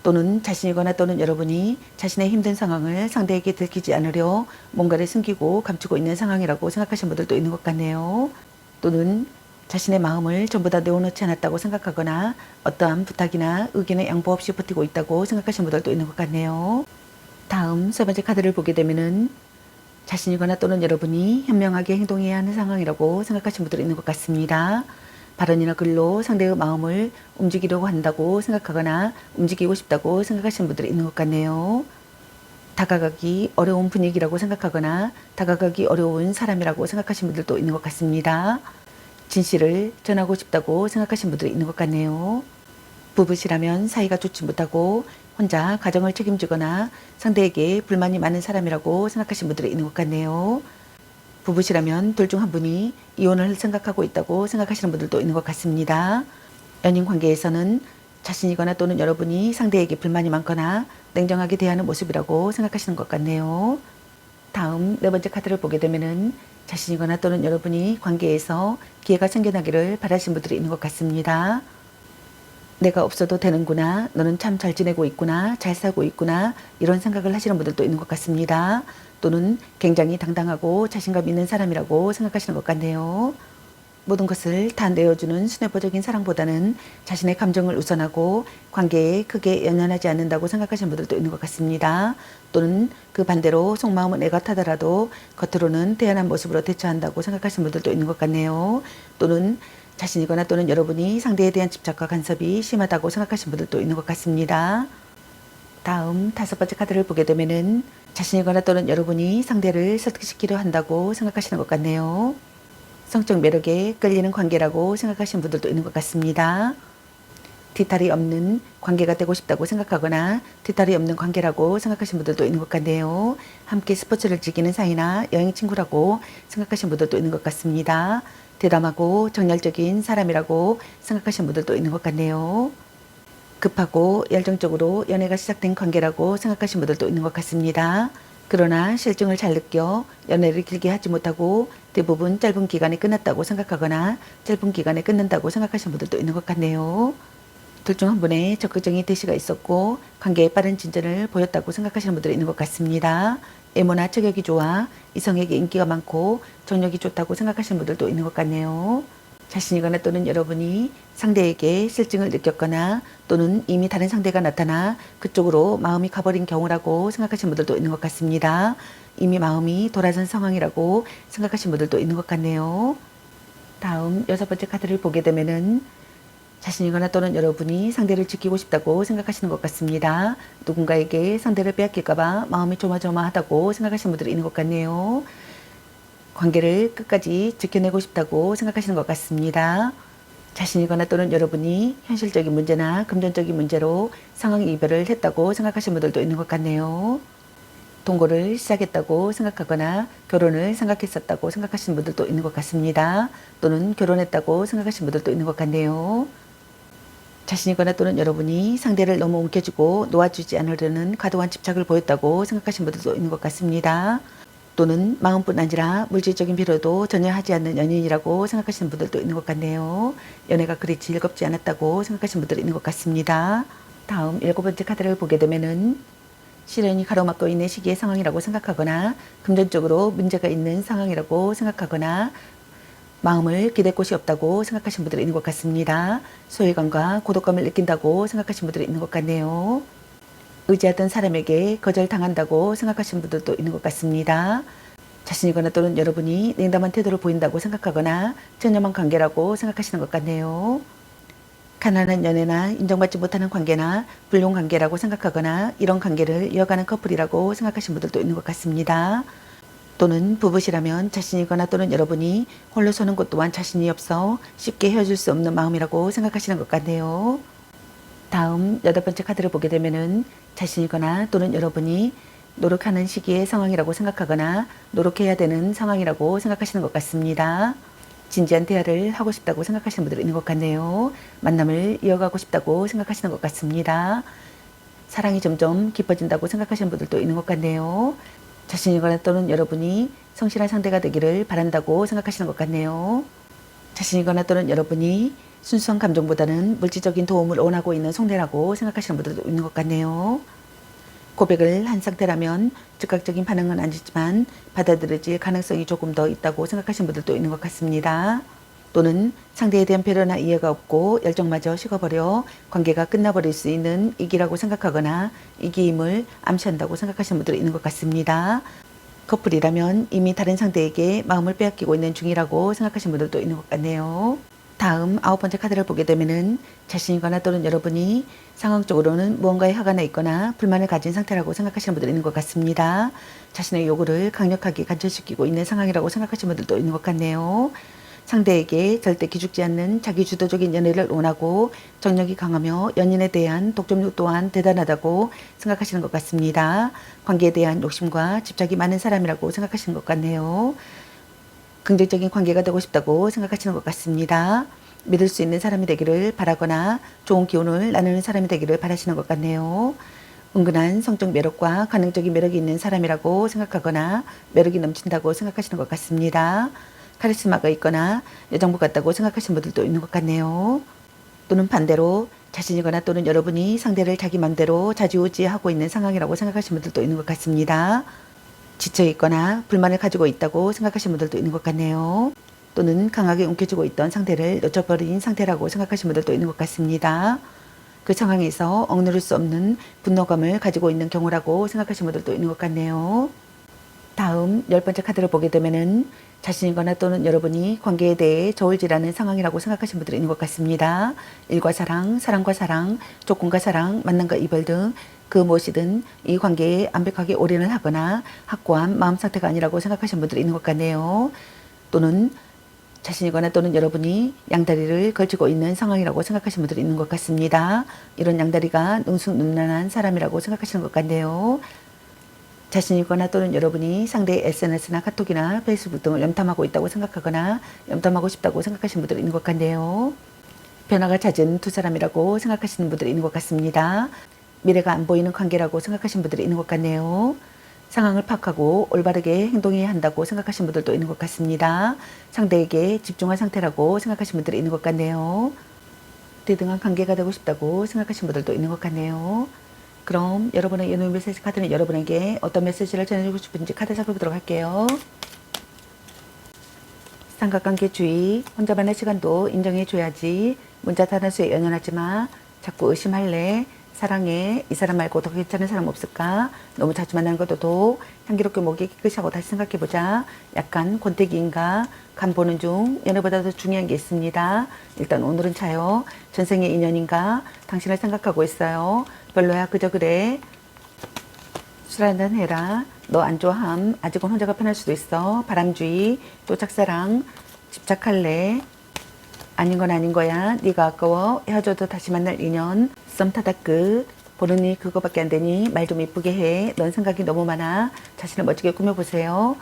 또는 자신이거나 또는 여러분이 자신의 힘든 상황을 상대에게 들키지 않으려 뭔가를 숨기고 감추고 있는 상황이라고 생각하시는 분들도 있는 것 같네요. 또는 자신의 마음을 전부 다 내어놓지 않았다고 생각하거나 어떠한 부탁이나 의견에 양보 없이 버티고 있다고 생각하시는 분들도 있는 것 같네요. 다음 세 번째 카드를 보게 되면은 자신이거나 또는 여러분이 현명하게 행동해야 하는 상황이라고 생각하시는 분들이 있는 것 같습니다. 발언이나 글로 상대의 마음을 움직이려고 한다고 생각하거나 움직이고 싶다고 생각하시는 분들이 있는 것 같네요. 다가가기 어려운 분위기라고 생각하거나 다가가기 어려운 사람이라고 생각하시는 분들도 있는 것 같습니다. 진실을 전하고 싶다고 생각하시는 분들이 있는 것 같네요. 부부시라면 사이가 좋지 못하고 혼자 가정을 책임지거나 상대에게 불만이 많은 사람이라고 생각하시는 분들이 있는 것 같네요. 부부시라면 둘 중 한 분이 이혼을 생각하고 있다고 생각하시는 분들도 있는 것 같습니다. 연인 관계에서는 자신이거나 또는 여러분이 상대에게 불만이 많거나 냉정하게 대하는 모습이라고 생각하시는 것 같네요. 다음 네 번째 카드를 보게 되면은 자신이거나 또는 여러분이 관계에서 기회가 생겨나기를 바라시는 분들이 있는 것 같습니다. 내가 없어도 되는구나. 너는 참 잘 지내고 있구나. 잘 살고 있구나. 이런 생각을 하시는 분들도 있는 것 같습니다. 또는 굉장히 당당하고 자신감 있는 사람이라고 생각하시는 것 같네요. 모든 것을 다 내어주는 순애보적인 사랑보다는 자신의 감정을 우선하고 관계에 크게 연연하지 않는다고 생각하시는 분들도 있는 것 같습니다. 또는 그 반대로 속마음은 애가 타더라도 겉으로는 태연한 모습으로 대처한다고 생각하시는 분들도 있는 것 같네요. 또는 자신이거나 또는 여러분이 상대에 대한 집착과 간섭이 심하다고 생각하시는 분들도 있는 것 같습니다. 다음 다섯 번째 카드를 보게 되면은 자신이거나 또는 여러분이 상대를 설득시키려 한다고 생각하시는 것 같네요. 성적 매력에 끌리는 관계라고 생각하시는 분들도 있는 것 같습니다. 뒤탈이 없는 관계가 되고 싶다고 생각하거나 뒤탈이 없는 관계라고 생각하시는 분들도 있는 것 같네요. 함께 스포츠를 즐기는 사이나 여행 친구라고 생각하시는 분들도 있는 것 같습니다. 대담하고 정열적인 사람이라고 생각하시는 분들도 있는 것 같네요. 급하고 열정적으로 연애가 시작된 관계라고 생각하시는 분들도 있는 것 같습니다. 그러나 실증을 잘 느껴 연애를 길게 하지 못하고 대부분 짧은 기간에 끝났다고 생각하거나 짧은 기간에 끝난다고 생각하시는 분들도 있는 것 같네요. 둘 중 한 분의 적극적인 대시가 있었고 관계에 빠른 진전을 보였다고 생각하시는 분들이 있는 것 같습니다. 외모나 체격이 좋아 이성에게 인기가 많고 정력이 좋다고 생각하시는 분들도 있는 것 같네요. 자신이거나 또는 여러분이 상대에게 실증을 느꼈거나 또는 이미 다른 상대가 나타나 그쪽으로 마음이 가버린 경우라고 생각하시는 분들도 있는 것 같습니다. 이미 마음이 돌아선 상황이라고 생각하시는 분들도 있는 것 같네요. 다음 여섯 번째 카드를 보게 되면은 자신이거나 또는 여러분이 상대를 지키고 싶다고 생각하시는 것 같습니다. 누군가에게 상대를 빼앗길까봐 마음이 조마조마하다고 생각하시는 분들이 있는 것 같네요. 관계를 끝까지 지켜내고 싶다고 생각하시는 것 같습니다. 자신이거나 또는 여러분이 현실적인 문제나 금전적인 문제로 상황 이별을 했다고 생각하시는 분들도 있는 것 같네요. 동거를 시작했다고 생각하거나 결혼을 생각했었다고 생각하시는 분들도 있는 것 같습니다. 또는 결혼했다고 생각하시는 분들도 있는 것 같네요. 자신이거나 또는 여러분이 상대를 너무 움켜쥐고 놓아주지 않으려는 과도한 집착을 보였다고 생각하시는 분들도 있는 것 같습니다. 또는 마음뿐 아니라 물질적인 필요도 전혀 하지 않는 연인이라고 생각하시는 분들도 있는 것 같네요. 연애가 그리 즐겁지 않았다고 생각하시는 분들이 있는 것 같습니다. 다음 일곱 번째 카드를 보게 되면은 시련이 가로막고 있는 시기의 상황이라고 생각하거나 금전적으로 문제가 있는 상황이라고 생각하거나 마음을 기댈 곳이 없다고 생각하시는 분들이 있는 것 같습니다. 소외감과 고독감을 느낀다고 생각하시는 분들이 있는 것 같네요. 의지하던 사람에게 거절당한다고 생각하시는 분들도 있는 것 같습니다. 자신이거나 또는 여러분이 냉담한 태도를 보인다고 생각하거나 전념한 관계라고 생각하시는 것 같네요. 가난한 연애나 인정받지 못하는 관계나 불륜 관계라고 생각하거나 이런 관계를 이어가는 커플이라고 생각하시는 분들도 있는 것 같습니다. 또는 부부시라면 자신이거나 또는 여러분이 홀로 서는 것 또한 자신이 없어 쉽게 헤어질 수 없는 마음이라고 생각하시는 것 같네요. 다음 여덟 번째 카드를 보게 되면은 자신이거나 또는 여러분이 노력하는 시기의 상황이라고 생각하거나 노력해야 되는 상황이라고 생각하시는 것 같습니다. 진지한 대화를 하고 싶다고 생각하시는 분들이 있는 것 같네요. 만남을 이어가고 싶다고 생각하시는 것 같습니다. 사랑이 점점 깊어진다고 생각하시는 분들도 있는 것 같네요. 자신이거나 또는 여러분이 성실한 상대가 되기를 바란다고 생각하시는 것 같네요. 자신이거나 또는 여러분이 순수한 감정보다는 물질적인 도움을 원하고 있는 속내라고 생각하시는 분들도 있는 것 같네요. 고백을 한 상태라면 즉각적인 반응은 아니지만 받아들여질 가능성이 조금 더 있다고 생각하시는 분들도 있는 것 같습니다. 또는 상대에 대한 배려나 이해가 없고 열정마저 식어버려 관계가 끝나버릴 수 있는 위기라고 생각하거나 위기임을 암시한다고 생각하시는 분들이 있는 것 같습니다. 커플이라면 이미 다른 상대에게 마음을 빼앗기고 있는 중이라고 생각하시는 분들도 있는 것 같네요. 다음 아홉 번째 카드를 보게 되면은 자신이거나 또는 여러분이 상황적으로는 무언가에 화가 나 있거나 불만을 가진 상태라고 생각하시는 분들이 있는 것 같습니다. 자신의 요구를 강력하게 관철시키고 있는 상황이라고 생각하시는 분들도 있는 것 같네요. 상대에게 절대 기죽지 않는 자기주도적인 연애를 원하고 정력이 강하며 연인에 대한 독점력 또한 대단하다고 생각하시는 것 같습니다. 관계에 대한 욕심과 집착이 많은 사람이라고 생각하시는 것 같네요. 긍정적인 관계가 되고 싶다고 생각하시는 것 같습니다. 믿을 수 있는 사람이 되기를 바라거나 좋은 기운을 나누는 사람이 되기를 바라시는 것 같네요. 은근한 성적 매력과 관능적인 매력이 있는 사람이라고 생각하거나 매력이 넘친다고 생각하시는 것 같습니다. 카리스마가 있거나 여장부 같다고 생각하시는 분들도 있는 것 같네요. 또는 반대로 자신이거나 또는 여러분이 상대를 자기 맘대로 좌지우지하고 있는 상황이라고 생각하시는 분들도 있는 것 같습니다. 지쳐 있거나 불만을 가지고 있다고 생각하시는 분들도 있는 것 같네요. 또는 강하게 움켜쥐고 있던 상대를 놓쳐버린 상태라고 생각하시는 분들도 있는 것 같습니다. 그 상황에서 억누를 수 없는 분노감을 가지고 있는 경우라고 생각하시는 분들도 있는 것 같네요. 다음 10번째 카드를 보게 되면은 자신이거나 또는 여러분이 관계에 대해 저울질하는 상황이라고 생각하시는 분들이 있는 것 같습니다. 일과 사랑, 사랑과 사랑, 조건과 사랑, 만남과 이별 등 그 무엇이든 이 관계에 완벽하게 올인을 하거나 확고한 마음 상태가 아니라고 생각하시는 분들이 있는 것 같네요. 또는 자신이거나 또는 여러분이 양다리를 걸치고 있는 상황이라고 생각하시는 분들이 있는 것 같습니다. 이런 양다리가 능숙능란한 사람이라고 생각하시는 것 같네요. 자신이거나 또는 여러분이 상대의 SNS나 카톡이나 페이스북 등을 염탐하고 있다고 생각하거나 염탐하고 싶다고 생각하시는 분들이 있는 것 같네요. 변화가 잦은 두 사람이라고 생각하시는 분들이 있는 것 같습니다. 미래가 안 보이는 관계라고 생각하시는 분들이 있는 것 같네요. 상황을 파악하고 올바르게 행동해야 한다고 생각하시는 분들도 있는 것 같습니다. 상대에게 집중한 상태라고 생각하시는 분들이 있는 것 같네요. 대등한 관계가 되고 싶다고 생각하시는 분들도 있는 것 같네요. 그럼 여러분의 연애 메시지 카드는 여러분에게 어떤 메시지를 전해주고 싶은지 카드 살펴보도록 할게요. 삼각관계 주의, 혼자만의 시간도 인정해줘야지. 문자 단어수에 연연하지 마. 자꾸 의심할래. 사랑해. 이 사람 말고 더 괜찮은 사람 없을까? 너무 자주 만나는 것도 향기롭게 목이 깨끗이 하고 다시 생각해보자. 약간 권태기인가? 간 보는 중 연애보다 더 중요한 게 있습니다. 일단 오늘은 차요. 전생의 인연인가? 당신을 생각하고 있어요. 별로야 그저 그래. 술 한잔 해라. 너 안 좋아함. 아직은 혼자가 편할 수도 있어. 바람주의. 또 짝사랑. 집착할래. 아닌 건 아닌 거야. 네가 아까워. 헤어져도 다시 만날 인연. 썸 타다 끝. 보는 일 그거밖에 안 되니 말 좀 이쁘게 해. 넌 생각이 너무 많아. 자신을 멋지게 꾸며보세요.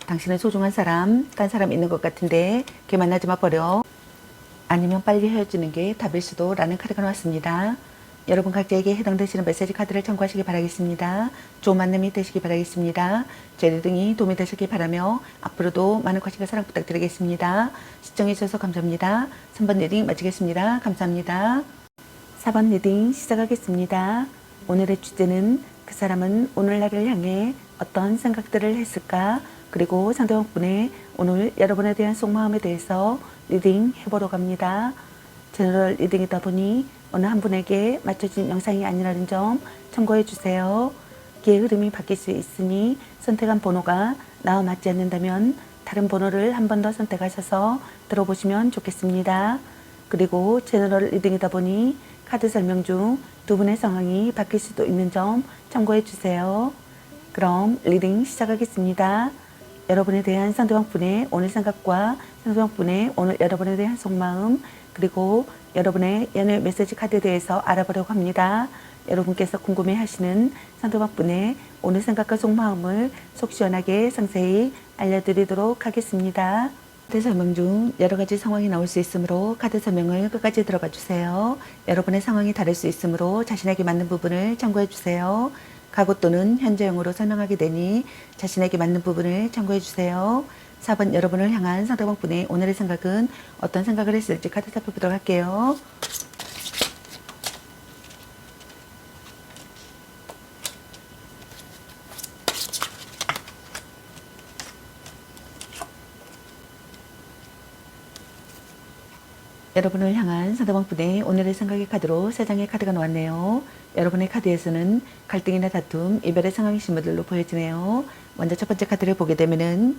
당신은 소중한 사람, 딴 사람 있는 것 같은데 걔 만나지 마 버려. 아니면 빨리 헤어지는 게 답일 수도 라는 카드가 나왔습니다. 여러분 각자에게 해당되시는 메시지 카드를 참고하시기 바라겠습니다. 좋은 만남이 되시기 바라겠습니다. 제 리딩이 도움이 되시길 바라며 앞으로도 많은 관심과 사랑 부탁드리겠습니다. 시청해 주셔서 감사합니다. 3번 리딩 마치겠습니다. 감사합니다. 4번 리딩 시작하겠습니다. 오늘의 주제는 그 사람은 오늘 나를 향해 어떤 생각들을 했을까? 그리고 상대방 분의 오늘 여러분에 대한 속마음에 대해서 리딩 해보러 갑니다. 제너럴 리딩이다 보니 어느 한 분에게 맞춰진 영상이 아니라는 점 참고해 주세요. 기의 흐름이 바뀔 수 있으니 선택한 번호가 나와 맞지 않는다면 다른 번호를 한 번 더 선택하셔서 들어보시면 좋겠습니다. 그리고 제너럴 리딩이다 보니 카드 설명 중 두 분의 상황이 바뀔 수도 있는 점 참고해 주세요. 그럼 리딩 시작하겠습니다. 여러분에 대한 상대방 분의 오늘 생각과 상대방 분의 오늘 여러분에 대한 속마음 그리고 여러분의 연애 메시지 카드에 대해서 알아보려고 합니다. 여러분께서 궁금해하시는 상대방 분의 오늘 생각과 속마음을 속 시원하게 상세히 알려드리도록 하겠습니다. 카드 설명 중 여러 가지 상황이 나올 수 있으므로 카드 설명을 끝까지 들어봐 주세요. 여러분의 상황이 다를 수 있으므로 자신에게 맞는 부분을 참고해 주세요. 과거 또는 현재형으로 설명하게 되니 자신에게 맞는 부분을 참고해 주세요. 4번 여러분을 향한 상대방 분의 오늘의 생각은 어떤 생각을 했을지 카드 살펴보도록 할게요. 여러분을 향한 상대방 분의 오늘의 생각의 카드로 3장의 카드가 나왔네요. 여러분의 카드에서는 갈등이나 다툼, 이별의 상황이 신문들로 보여지네요. 먼저 첫 번째 카드를 보게 되면은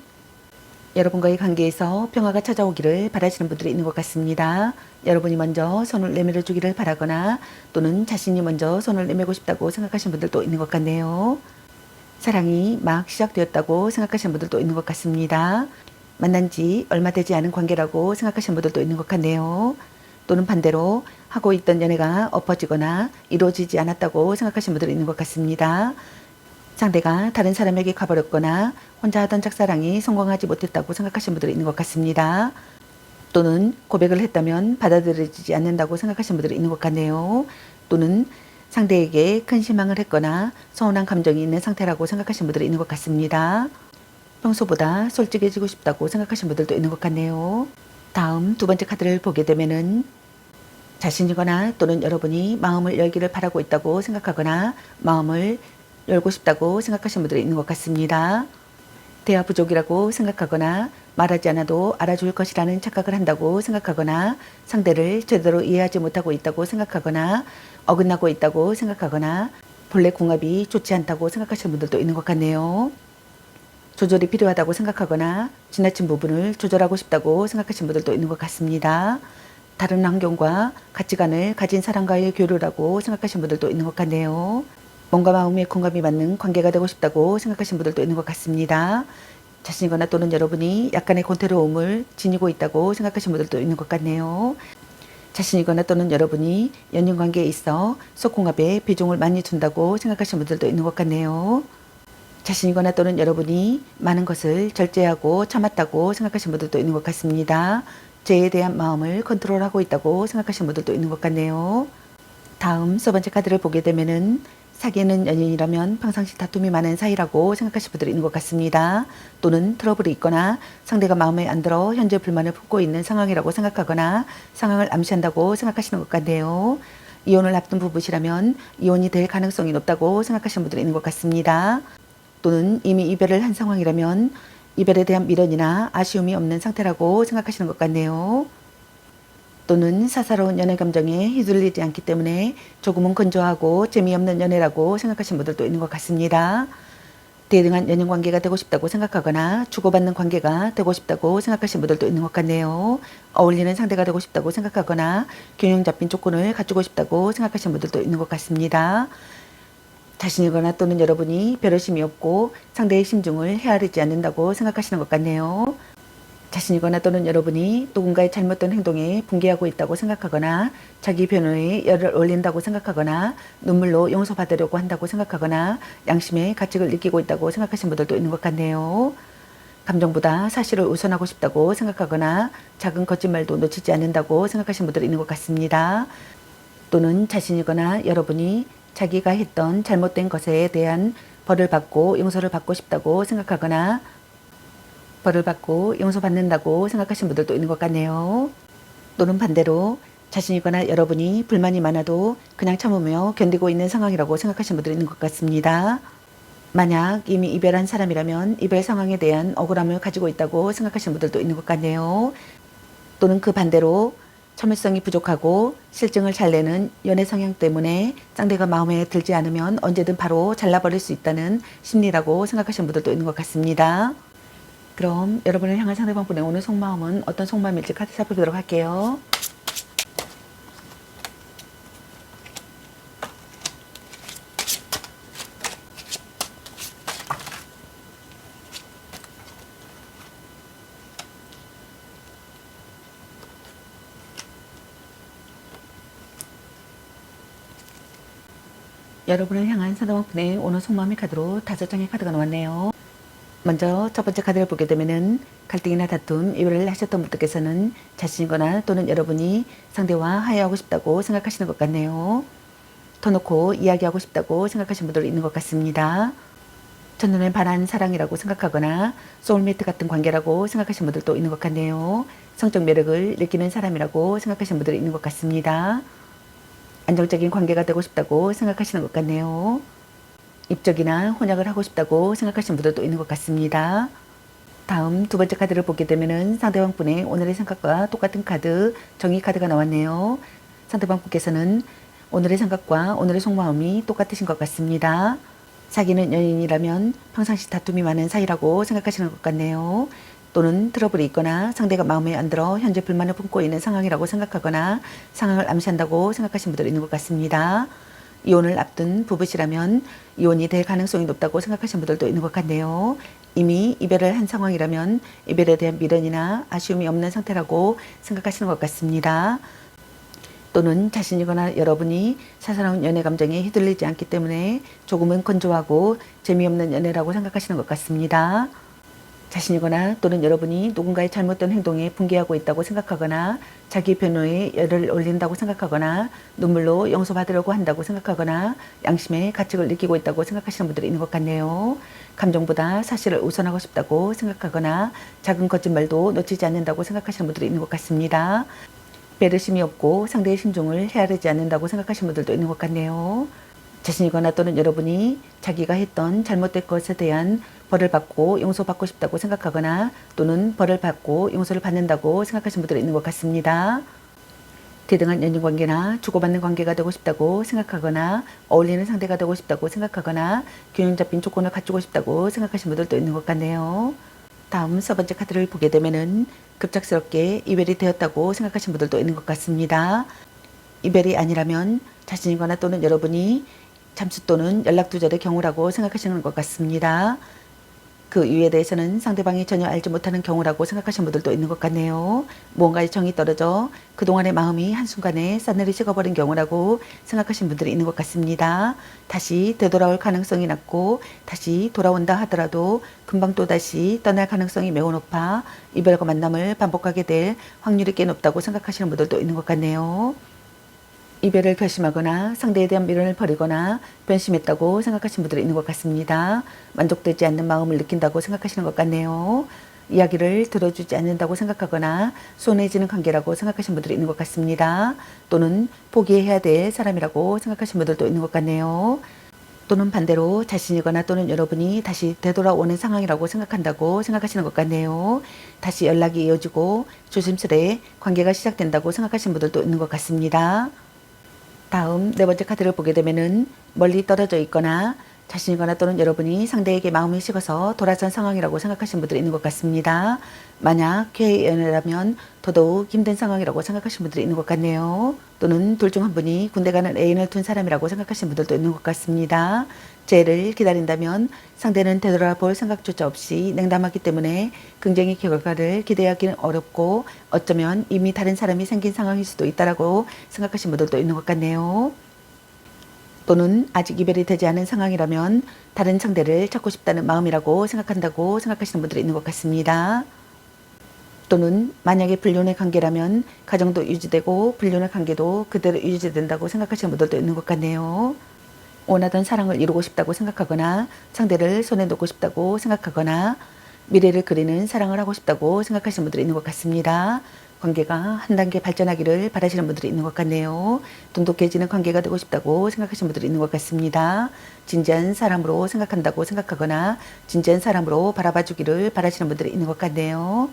여러분과의 관계에서 평화가 찾아오기를 바라시는 분들이 있는 것 같습니다. 여러분이 먼저 손을 내밀어 주기를 바라거나 또는 자신이 먼저 손을 내밀고 싶다고 생각하시는 분들도 있는 것 같네요. 사랑이 막 시작되었다고 생각하시는 분들도 있는 것 같습니다. 만난 지 얼마 되지 않은 관계라고 생각하시는 분들도 있는 것 같네요. 또는 반대로 하고 있던 연애가 엎어지거나 이루어지지 않았다고 생각하시는 분들이 있는 것 같습니다. 상대가 다른 사람에게 가버렸거나 혼자 하던 짝사랑이 성공하지 못했다고 생각하시는 분들이 있는 것 같습니다. 또는 고백을 했다면 받아들여지지 않는다고 생각하시는 분들이 있는 것 같네요. 또는 상대에게 큰 실망을 했거나 서운한 감정이 있는 상태라고 생각하시는 분들이 있는 것 같습니다. 평소보다 솔직해지고 싶다고 생각하시는 분들도 있는 것 같네요. 다음 두 번째 카드를 보게 되면은 자신이거나 또는 여러분이 마음을 열기를 바라고 있다고 생각하거나 마음을 열고 싶다고 생각하시는 분들이 있는 것 같습니다. 대화 부족이라고 생각하거나 말하지 않아도 알아줄 것이라는 착각을 한다고 생각하거나 상대를 제대로 이해하지 못하고 있다고 생각하거나 어긋나고 있다고 생각하거나 본래 궁합이 좋지 않다고 생각하시는 분들도 있는 것 같네요. 조절이 필요하다고 생각하거나 지나친 부분을 조절하고 싶다고 생각하시는 분들도 있는 것 같습니다. 다른 환경과 가치관을 가진 사람과의 교류라고 생각하시는 분들도 있는 것 같네요. 몸과 마음의 공감이 맞는 관계가 되고 싶다고 생각하시는 분들도 있는 것 같습니다. 자신이거나 또는 여러분이 약간의 권태로움을 지니고 있다고 생각하시는 분들도 있는 것 같네요. 자신이거나 또는 여러분이 연인관계에 있어 속궁합에 비중을 많이 둔다고 생각하시는 분들도 있는 것 같네요. 자신이거나 또는 여러분이 많은 것을 절제하고 참았다고 생각하시는 분들도 있는 것 같습니다. 죄에 대한 마음을 컨트롤하고 있다고 생각하시는 분들도 있는 것 같네요. 다음 세 번째 카드를 보게 되면은 사귀는 연인이라면 평상시 다툼이 많은 사이라고 생각하시는 분들이 있는 것 같습니다. 또는 트러블이 있거나 상대가 마음에 안 들어 현재 불만을 품고 있는 상황이라고 생각하거나 상황을 암시한다고 생각하시는 것 같네요. 이혼을 앞둔 부부시라면 이혼이 될 가능성이 높다고 생각하시는 분들이 있는 것 같습니다. 또는 이미 이별을 한 상황이라면 이별에 대한 미련이나 아쉬움이 없는 상태라고 생각하시는 것 같네요. 또는 사사로운 연애 감정에 휘둘리지 않기 때문에 조금은 건조하고 재미없는 연애라고 생각하시는 분들도 있는 것 같습니다. 대등한 연인 관계가 되고 싶다고 생각하거나 주고받는 관계가 되고 싶다고 생각하시는 분들도 있는 것 같네요. 어울리는 상대가 되고 싶다고 생각하거나 균형 잡힌 조건을 갖추고 싶다고 생각하시는 분들도 있는 것 같습니다. 자신이거나 또는 여러분이 배려심이 없고 상대의 심중을 헤아리지 않는다고 생각하시는 것 같네요. 자신이거나 또는 여러분이 누군가의 잘못된 행동에 분개하고 있다고 생각하거나 자기 변호에 열을 올린다고 생각하거나 눈물로 용서받으려고 한다고 생각하거나 양심의 가책을 느끼고 있다고 생각하시는 분들도 있는 것 같네요. 감정보다 사실을 우선하고 싶다고 생각하거나 작은 거짓말도 놓치지 않는다고 생각하시는 분들이 있는 것 같습니다. 또는 자신이거나 여러분이 자기가 했던 잘못된 것에 대한 벌을 받고 용서를 받고 싶다고 생각하거나 벌을 받고 용서받는다고 생각하시는 분들도 있는 것 같네요. 또는 반대로 자신이거나 여러분이 불만이 많아도 그냥 참으며 견디고 있는 상황이라고 생각하시는 분들이 있는 것 같습니다. 만약 이미 이별한 사람이라면 이별 상황에 대한 억울함을 가지고 있다고 생각하시는 분들도 있는 것 같네요. 또는 그 반대로 참을성이 부족하고 실증을 잘 내는 연애 성향 때문에 상대가 마음에 들지 않으면 언제든 바로 잘라버릴 수 있다는 심리라고 생각하시는 분들도 있는 것 같습니다. 그럼 여러분을 향한 상대방 분의 오늘 속마음은 어떤 속마음일지 카드 살펴보도록 할게요. 여러분을 향한 상대방 분의 오늘 속마음의 카드로 5장의 카드가 나왔네요. 먼저 첫 번째 카드를 보게 되면은 갈등이나 다툼, 이별을 하셨던 분들께서는 자신이거나 또는 여러분이 상대와 화해하고 싶다고 생각하시는 것 같네요. 터놓고 이야기하고 싶다고 생각하시는 분들이 있는 것 같습니다. 첫눈에 반한 사랑이라고 생각하거나 소울메이트 같은 관계라고 생각하시는 분들도 있는 것 같네요. 성적 매력을 느끼는 사람이라고 생각하시는 분들이 있는 것 같습니다. 안정적인 관계가 되고 싶다고 생각하시는 것 같네요. 입적이나 혼약을 하고 싶다고 생각하시는 분들도 있는 것 같습니다. 다음 두 번째 카드를 보게 되면은 상대방 분의 오늘의 생각과 똑같은 카드, 정의 카드가 나왔네요. 상대방 분께서는 오늘의 생각과 오늘의 속마음이 똑같으신 것 같습니다. 사귀는 연인이라면 평상시 다툼이 많은 사이라고 생각하시는 것 같네요. 또는 트러블이 있거나 상대가 마음에 안 들어 현재 불만을 품고 있는 상황이라고 생각하거나 상황을 암시한다고 생각하시는 분들이 있는 것 같습니다. 이혼을 앞둔 부부시라면 이혼이 될 가능성이 높다고 생각하시는 분들도 있는 것 같네요. 이미 이별을 한 상황이라면 이별에 대한 미련이나 아쉬움이 없는 상태라고 생각하시는 것 같습니다. 또는 자신이거나 여러분이 사사로운 연애 감정에 휘둘리지 않기 때문에 조금은 건조하고 재미없는 연애라고 생각하시는 것 같습니다. 자신이거나 또는 여러분이 누군가의 잘못된 행동에 분개하고 있다고 생각하거나 자기 변호에 열을 올린다고 생각하거나 눈물로 용서받으려고 한다고 생각하거나 양심의 가책을 느끼고 있다고 생각하시는 분들이 있는 것 같네요. 감정보다 사실을 우선하고 싶다고 생각하거나 작은 거짓말도 놓치지 않는다고 생각하시는 분들이 있는 것 같습니다. 배려심이 없고 상대의 심중을 헤아리지 않는다고 생각하시는 분들도 있는 것 같네요. 자신이거나 또는 여러분이 자기가 했던 잘못된 것에 대한 벌을 받고 용서받고 싶다고 생각하거나 또는 벌을 받고 용서를 받는다고 생각하시는 분들이 있는 것 같습니다. 대등한 연인관계나 주고받는 관계가 되고 싶다고 생각하거나 어울리는 상대가 되고 싶다고 생각하거나 균형 잡힌 조건을 갖추고 싶다고 생각하시는 분들도 있는 것 같네요. 다음 세 번째 카드를 보게 되면은 급작스럽게 이별이 되었다고 생각하시는 분들도 있는 것 같습니다. 이별이 아니라면 자신이거나 또는 여러분이 잠수 또는 연락 두절의 경우라고 생각하시는 것 같습니다. 그 이유에 대해서는 상대방이 전혀 알지 못하는 경우라고 생각하시는 분들도 있는 것 같네요. 무언가의 정이 떨어져 그동안의 마음이 한순간에 싸늘히 식어버린 경우라고 생각하시는 분들이 있는 것 같습니다. 다시 되돌아올 가능성이 낮고 다시 돌아온다 하더라도 금방 또다시 떠날 가능성이 매우 높아 이별과 만남을 반복하게 될 확률이 꽤 높다고 생각하시는 분들도 있는 것 같네요. 이별을 결심하거나 상대에 대한 미련을 버리거나 변심했다고 생각하시는 분들이 있는 것 같습니다. 만족되지 않는 마음을 느낀다고 생각하시는 것 같네요. 이야기를 들어주지 않는다고 생각하거나 소원해지는 관계라고 생각하시는 분들이 있는 것 같습니다. 또는 포기해야 될 사람이라고 생각하시는 분들도 있는 것 같네요. 또는 반대로 자신이거나 또는 여러분이 다시 되돌아오는 상황이라고 생각한다고 생각하시는 것 같네요. 다시 연락이 이어지고 조심스레 관계가 시작된다고 생각하시는 분들도 있는 것 같습니다. 다음 네 번째 카드를 보게 되면은 멀리 떨어져 있거나 자신이거나 또는 여러분이 상대에게 마음이 식어서 돌아선 상황이라고 생각하시는 분들이 있는 것 같습니다. 만약 쾌의 연애라면 더더욱 힘든 상황이라고 생각하시는 분들이 있는 것 같네요. 또는 둘 중 한 분이 군대 가는 애인을 둔 사람이라고 생각하시는 분들도 있는 것 같습니다. 재해를 기다린다면 상대는 되돌아볼 생각조차 없이 냉담하기 때문에 긍정의 결과를 기대하기는 어렵고 어쩌면 이미 다른 사람이 생긴 상황일 수도 있다라고 생각하시는 분들도 있는 것 같네요. 또는 아직 이별이 되지 않은 상황이라면 다른 상대를 찾고 싶다는 마음이라고 생각한다고 생각하시는 분들이 있는 것 같습니다. 또는 만약에 불륜의 관계라면 가정도 유지되고 불륜의 관계도 그대로 유지된다고 생각하시는 분들도 있는 것 같네요. 원하던 사랑을 이루고 싶다고 생각하거나 상대를 손에 놓고 싶다고 생각하거나 미래를 그리는 사랑을 하고 싶다고 생각하시는 분들이 있는 것 같습니다. 관계가 한 단계 발전하기를 바라시는 분들이 있는 것 같네요. 돈독해지는 관계가 되고 싶다고 생각하시는 분들이 있는 것 같습니다. 진지한 사람으로 생각한다고 생각하거나 진지한 사람으로 바라봐 주기를 바라시는 분들이 있는 것 같네요.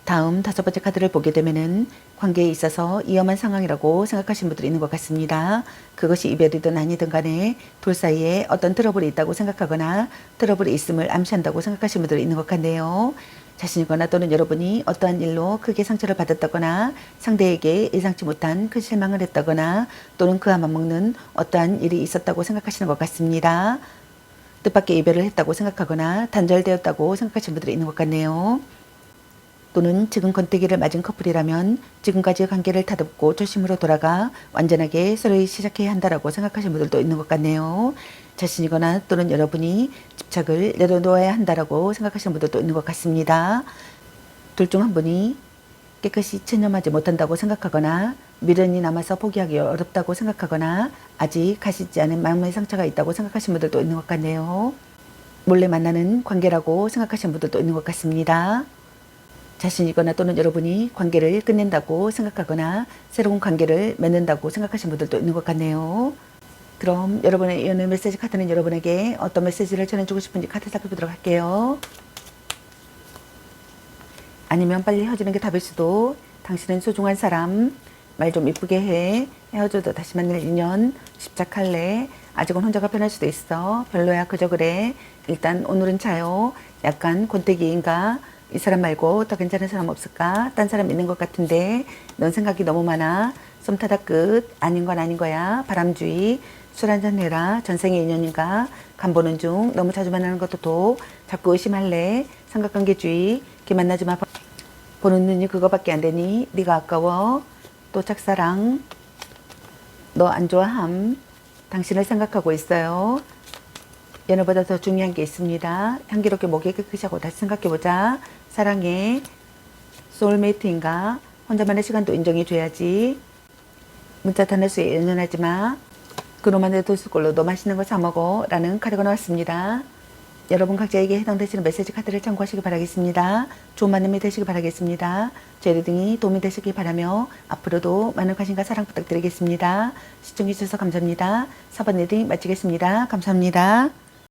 다음 다섯 번째 카드를 보게 되면은 관계에 있어서 위험한 상황이라고 생각하시는 분들이 있는 것 같습니다. 그것이 이별이든 아니든 간에 둘 사이에 어떤 트러블이 있다고 생각하거나 트러블이 있음을 암시한다고 생각하시는 분들이 있는 것 같네요. 자신이거나 또는 여러분이 어떠한 일로 크게 상처를 받았다거나 상대에게 예상치 못한 큰 실망을 했다거나 또는 그와 맞먹는 어떠한 일이 있었다고 생각하시는 것 같습니다. 뜻밖의 이별을 했다고 생각하거나 단절되었다고 생각하시는 분들이 있는 것 같네요. 또는 지금 권태기를 맞은 커플이라면 지금까지의 관계를 다듬고 초심으로 돌아가 완전하게 서로를 시작해야 한다라고 생각하시는 분들도 있는 것 같네요. 자신이거나 또는 여러분이 집착을 내려놓아야 한다라고 생각하시는 분들도 있는 것 같습니다. 둘 중 한 분이 깨끗이 체념하지 못한다고 생각하거나 미련이 남아서 포기하기 어렵다고 생각하거나 아직 가시지 않은 마음의 상처가 있다고 생각하시는 분들도 있는 것 같네요. 몰래 만나는 관계라고 생각하시는 분들도 있는 것 같습니다. 자신이거나 또는 여러분이 관계를 끝낸다고 생각하거나 새로운 관계를 맺는다고 생각하시는 분들도 있는 것 같네요. 그럼 여러분의 연애 메시지 카드는 여러분에게 어떤 메시지를 전해주고 싶은지 카드 살펴보도록 할게요. 아니면 빨리 헤어지는 게 답일 수도. 당신은 소중한 사람, 말 좀 이쁘게 해, 헤어져도 다시 만날 인연, 집착할래, 아직은 혼자가 편할 수도 있어, 별로야 그저 그래, 일단 오늘은 자요, 약간 권태기인가, 이 사람 말고 더 괜찮은 사람 없을까? 딴 사람 있는 것 같은데 넌 생각이 너무 많아. 썸 타다 끝. 아닌 건 아닌 거야. 바람주의. 술 한잔 해라. 전생의 인연인가? 간 보는 중. 너무 자주 만나는 것도 독. 자꾸 의심할래. 삼각관계주의. 걔 만나지 마. 보는 눈이 그거밖에 안 되니. 네가 아까워. 또 짝사랑. 너 안 좋아함. 당신을 생각하고 있어요. 연애보다 더 중요한 게 있습니다. 향기롭게 목에 깨끗이 하고 다시 생각해보자. 사랑해. 소울메이트인가? 혼자만의 시간도 인정해줘야지. 문자 단어수에 연연하지 마. 그놈한테 도수꼴로 너 맛있는 거 사먹어 라는 카드가 나왔습니다. 여러분 각자에게 해당되시는 메시지 카드를 참고하시기 바라겠습니다. 좋은 만남이 되시기 바라겠습니다. 제 리딩이 도움이 되시기 바라며 앞으로도 많은 관심과 사랑 부탁드리겠습니다. 시청해주셔서 감사합니다. 4번 리딩 마치겠습니다. 감사합니다.